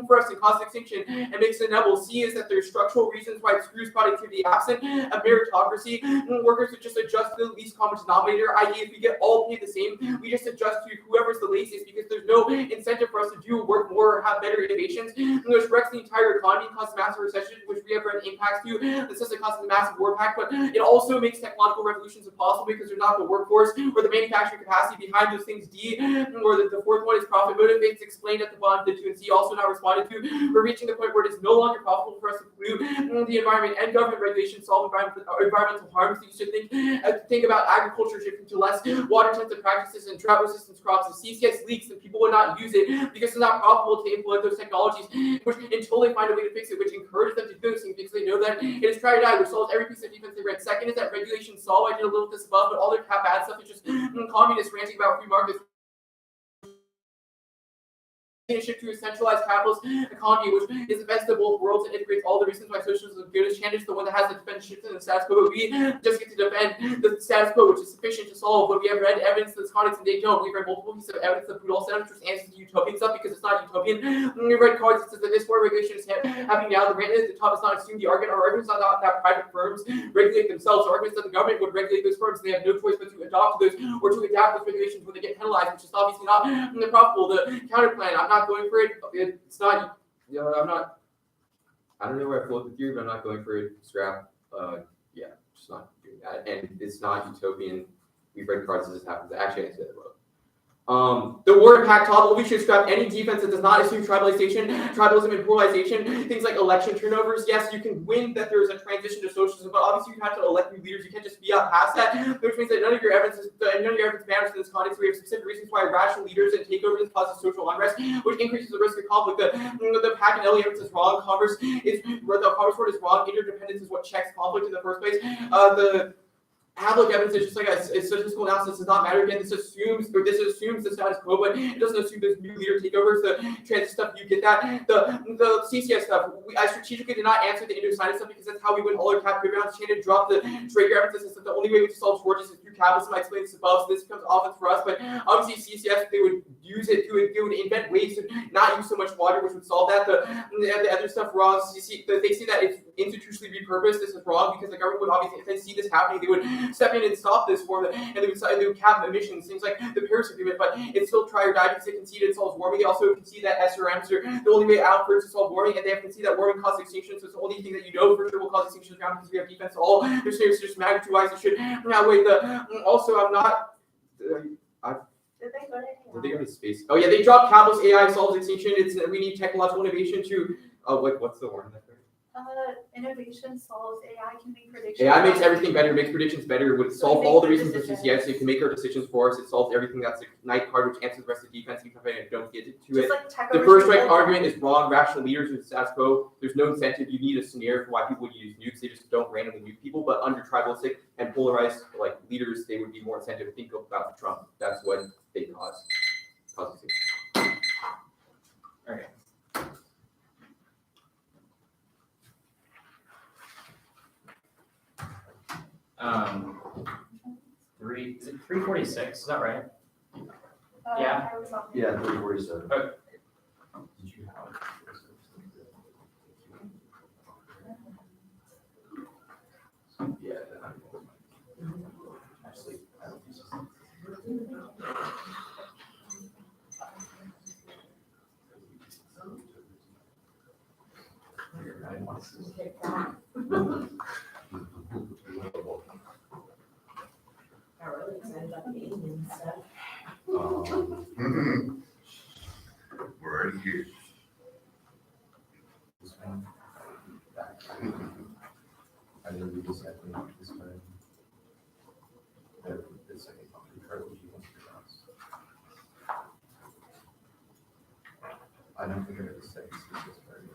for us to cause extinction and makes it inevitable. C is that there's structural reasons why it screws productivity absent of meritocracy. Workers would just adjust to the least common denominator, i.e. if we get all paid the same, we just adjust to whoever's the laziest because there's no incentive for us to do work more or have better innovations. And there's wrecks the entire economy, causes massive recession, which we have read impacts to. This doesn't cause a massive war pack, but it also makes technological revolutions impossible because there's not the workforce or the manufacturing capacity behind those things. D, or the fourth one is profit motive. It's explained at the bottom. The 2 and C also not responded to. We're reaching the point where it is no longer profitable for us to pollute the environment, and government regulations solve environmental harms. So you should think about agriculture shifting to less water-intensive practices and drought-resistant crops. If CCS leaks, then people would not use it because it's not profitable to implement those technologies, which until they find a way to fix it, which encourages them to do those things because they know that it is try or die, which solves every piece of defense they read. Second is that regulations solve. I did a little of this above, but all their cap ad stuff is just communists ranting about free markets. Shift to a centralized capitalist economy, which is the best of both worlds and integrates all the reasons why socialism is good. As Chandon is the one that has to defend shifts in the status quo, but we just get to defend the status quo, which is sufficient to solve. But we have read evidence that's Connex and they don't. We've read multiple pieces of evidence that Budal said, which was answers to utopian stuff because it's not utopian. We've read cards that says that this war regulation is happening now. The rant at the top is not assumed. The argument, our argument is not that private firms regulate themselves. Our argument is that the government would regulate those firms. And they have no choice but to adopt those or to adapt those regulations when they get penalized, which is obviously not profitable. The counter plan, I'm not going for it. It's not, I'm not. I don't know where I float the theory, but I'm not going for it. Scrap. Just not doing that, and it's not utopian. We've read cards as this happens. Actually, I said it wrong. The war impact topple, we should scrap any defense that does not assume tribalization, tribalism, and polarization. Things like election turnovers. Yes, you can win that there is a transition to socialism, but obviously you have to elect new leaders. You can't just be out past that, which means that none of your evidence matters in this context. We have specific reasons why rational leaders and takeovers causes social unrest, which increases the risk of conflict. The Pack and Ellie evidence is wrong. Converse is the Converse word is wrong. Interdependence is what checks conflict in the first place. The Havlik evidence is just like a statistical analysis does not matter. Again, this assumes the status quo, but it doesn't assume there's new leader takeovers. The transit stuff, you get that. The CCS stuff, I strategically did not answer the Indo-Sinai stuff because that's how we win all our cap rounds. Shannon dropped the Traeger evidence that the only way we can solve shortages is through capitalism. I explained this above, so this becomes offense for us. But obviously, CCS, they would use it they would invent ways to not use so much water, which would solve that. The other stuff wrong. They see that it's institutionally repurposed. This is wrong because the government would obviously, if they see this happening, they would step in and stop this for them, and they would cap emissions, things like the Paris Agreement, but it's still try or die because they concede it solves warming. They also concede that SRMs are the only way out for it to solve warming, and they have conceded that warming causes extinction, so it's the only thing that you know for sure will cause extinction around because we have defense all. There's just magnitude-wise, it should now wait. Also, I'm not. Did they go to AI? Did they go to space? Oh yeah, they dropped capitalist AI solves extinction. We need technological innovation to. What's the word? Innovation solves AI can make predictions. AI makes everything better, makes predictions better, it would solve all the reasons for CCS, it can make our decisions for us, it solves everything. That's the night card, which answers the rest of the defense, even if I don't get to Just it. like tech The over first strike people. argument is wrong. Rational leaders are the status quo. There's no incentive. You need a scenario for why people would use nukes. They just don't randomly nuke people. But under tribalistic and polarized like leaders, they would be more incentive to think about Trump. That's what they cause. Okay. Is it 346? Is that right? Yeah. I was on- Yeah, 347. Okay. Did you have? Yeah. Actually, I don't think so. I didn't want to Take that. I'm really excited about the alien stuff. We're already here. This one. I didn't read this. I think this one. The second card. I don't think I read the second species card.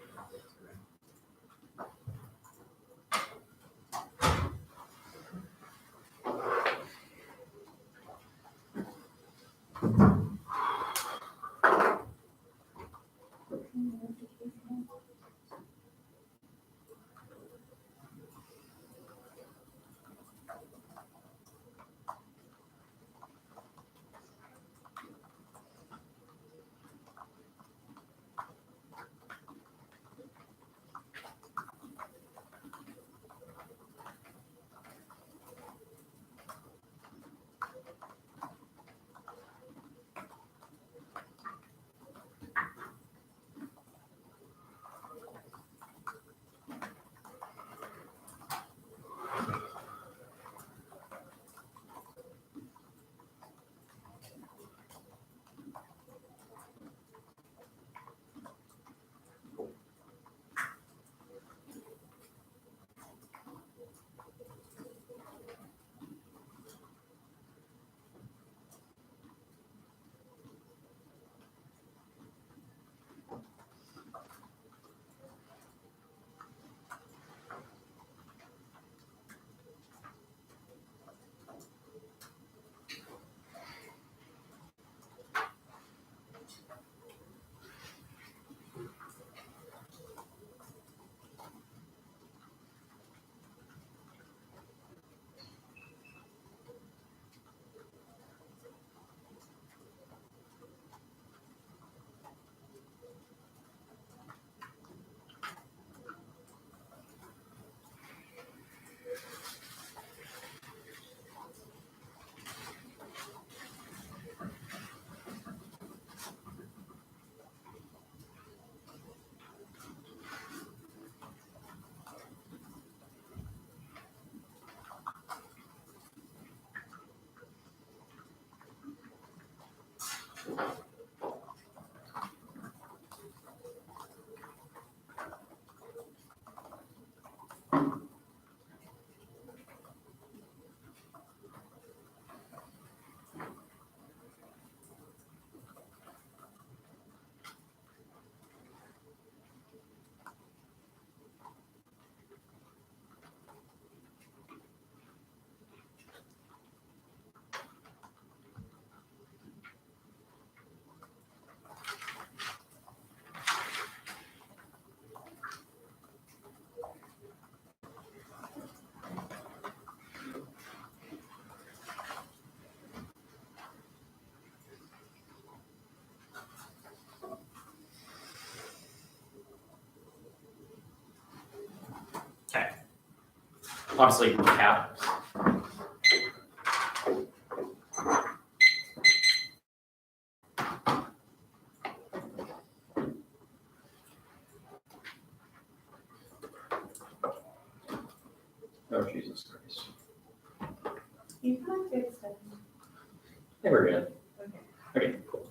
obviously cap. Oh, Jesus Christ. You can like fix it. I think we're good. Okay. Okay, cool.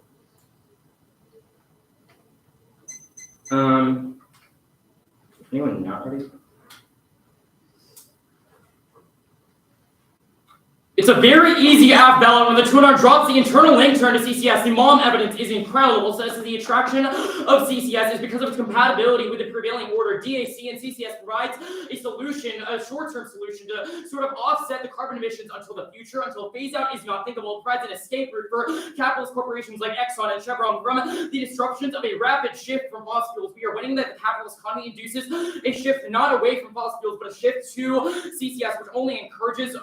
Anyone not ready? It's a very easy app ballot when the tuner drops the internal link turn to CCS. The mom evidence is incredible. Says that the attraction of CCS is because of its compatibility with the prevailing order. DAC and CCS provides a solution, a short-term solution to sort of offset the carbon emissions until the future, until phase out is not thinkable. It provides an escape route for capitalist corporations like Exxon and Chevron from the disruptions of a rapid shift from fossil fuels. We are winning that the capitalist economy induces a shift not away from fossil fuels, but a shift to CCS, which only encourages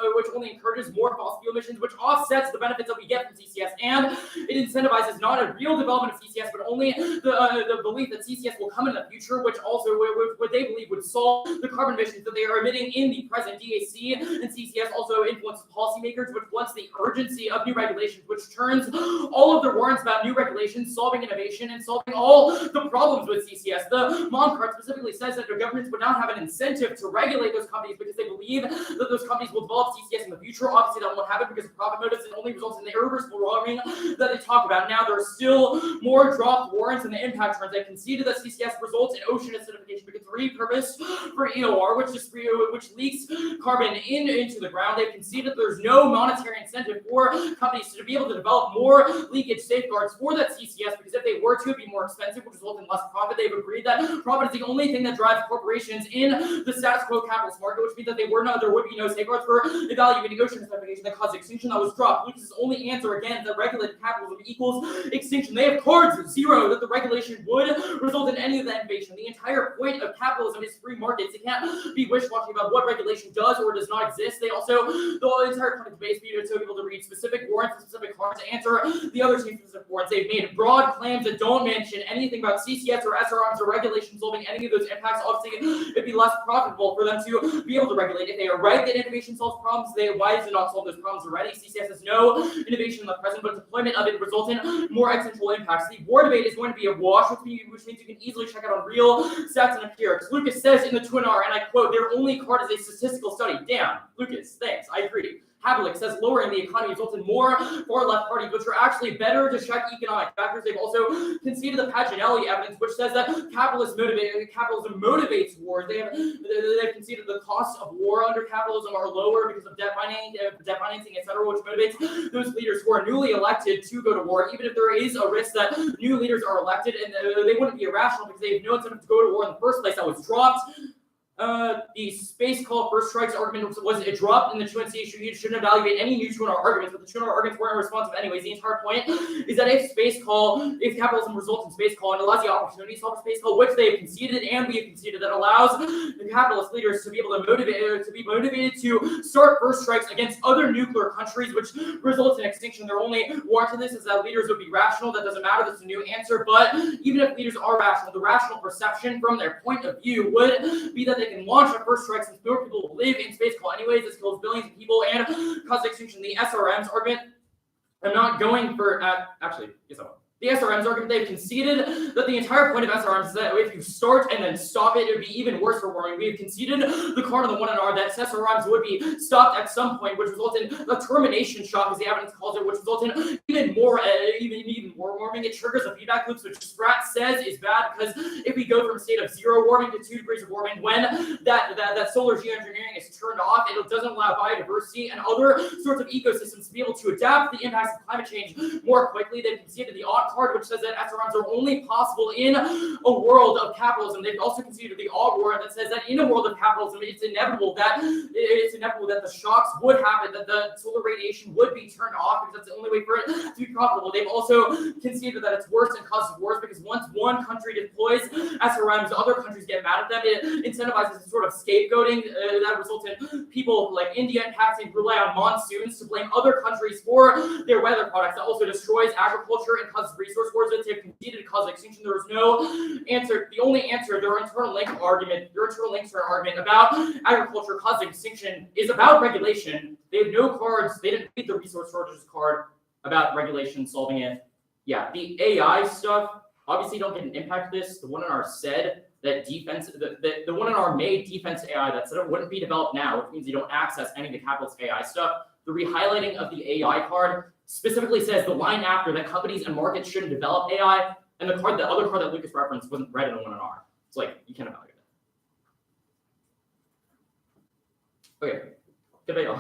more fossil fuel emissions, which offsets the benefits that we get from CCS, and it incentivizes not a real development of CCS, but only the belief that CCS will come in the future, which also what they believe would solve the carbon emissions that they are emitting in the present. DAC and CCS also influences policymakers, which wants the urgency of new regulations, which turns all of their warrants about new regulations, solving innovation, and solving all the problems with CCS. The Mom card specifically says that the governments would not have an incentive to regulate those companies because they believe that those companies will develop CCS in the future. Obviously, that won't happen because of profit motives. It only results in the irreversible warming that they talk about. Now, there are still more dropped warrants in the impact trends. They conceded that CCS results in ocean acidification because it's repurposed for EOR, which leaks carbon into the ground. They've conceded there's no monetary incentive for companies to be able to develop more leakage safeguards for that CCS, because if they were to, it'd be more expensive, which results in less profit. They've agreed that profit is the only thing that drives corporations in the status quo capitalist market, which means that there would be no safeguards for evaluating ocean acidification that caused extinction. That was dropped. Lucas's only answer again is that regulated capitalism equals extinction. They have cards zero that the regulation would result in any of that innovation. The entire point of capitalism is free markets. It can't be wish-washy about what regulation does or does not exist. They also, the entire point of debate for you to be able to read specific warrants and specific cards to answer the other team specific warrants. They've made broad claims that don't mention anything about CCS or SRMs or regulations solving any of those impacts. Obviously, it'd be less profitable for them to be able to regulate. If they are right that innovation solves problems, why does it not solve those problems already? CCS has no innovation in the present, but deployment of it results in more existential impacts. The war debate is going to be a wash, which means you can easily check out on real stats and empirics. Lucas says in the Twin-R, and I quote, their only card is a statistical study. Damn, Lucas, thanks, I agree. Havlik says lowering the economy results in more far-left parties, which are actually better to check economic factors. They've also conceded the Paginelli evidence, which says that capitalism motivates wars. They've conceded the costs of war under capitalism are lower because of debt financing, etc., which motivates those leaders who are newly elected to go to war, even if there is a risk that new leaders are elected and they wouldn't be irrational because they have no incentive to go to war in the first place. That was dropped. The space call first strikes argument was it dropped in the 2NC issue. You shouldn't evaluate any new 2NR arguments, but the 2NR arguments weren't responsive anyways. The entire point is that if capitalism results in space call and allows the opportunity to solve a space call, which they have conceded and we have conceded, that allows the capitalist leaders to be able to be motivated to start first strikes against other nuclear countries, which results in extinction. Their only warrant to this is that leaders would be rational. That doesn't matter. That's a new answer. But even if leaders are rational, the rational perception from their point of view would be that they can launch a first strike since more people will live in space call anyways. This kills billions of people and causes extinction. The SRM's argument, I'm not going for, actually, yes I will. The SRM's argument, they've conceded that the entire point of SRMs is that if you start and then stop it, it would be even worse for warming. We've conceded the card on the 1NR that SRMs would be stopped at some point, which results in a termination shock, as the evidence calls it, which results in even more warming. It triggers a feedback loop, which Spratt says is bad because if we go from a state of 0 warming to 2 degrees of warming, when that solar geoengineering is turned off, it doesn't allow biodiversity and other sorts of ecosystems to be able to adapt to the impacts of climate change more quickly. They've conceded the odd card, which says that SRMs are only possible in a world of capitalism. They've also conceded the odd warrant that says that in a world of capitalism, it's inevitable that the shocks would happen, that the solar radiation would be turned off because that's the only way for it to be profitable. They've also conceded that it's worse and causes wars because once one country deploys SRMs, other countries get mad at them. It incentivizes a sort of scapegoating that results in people like India and Pakistan rely on monsoons to blame other countries for their weather products. That also destroys agriculture and causes reference resource wars that have conceded to cause extinction. There was no answer. The only answer, their internal link argument, their internal links to an argument about agriculture causing extinction is about regulation. They have no cards. They didn't read the resource shortages card about regulation solving it. Yeah, the AI stuff, obviously don't get an impact of this. The one in our said that defense, the one in our made defense AI that said it wouldn't be developed now, which means you don't access any of the capitalist AI stuff. The rehighlighting of the AI card specifically says the line after that companies and markets shouldn't develop AI, and the other card that Lucas referenced wasn't read in the one in R. It's like, you can't evaluate it. Okay, good day, y'all.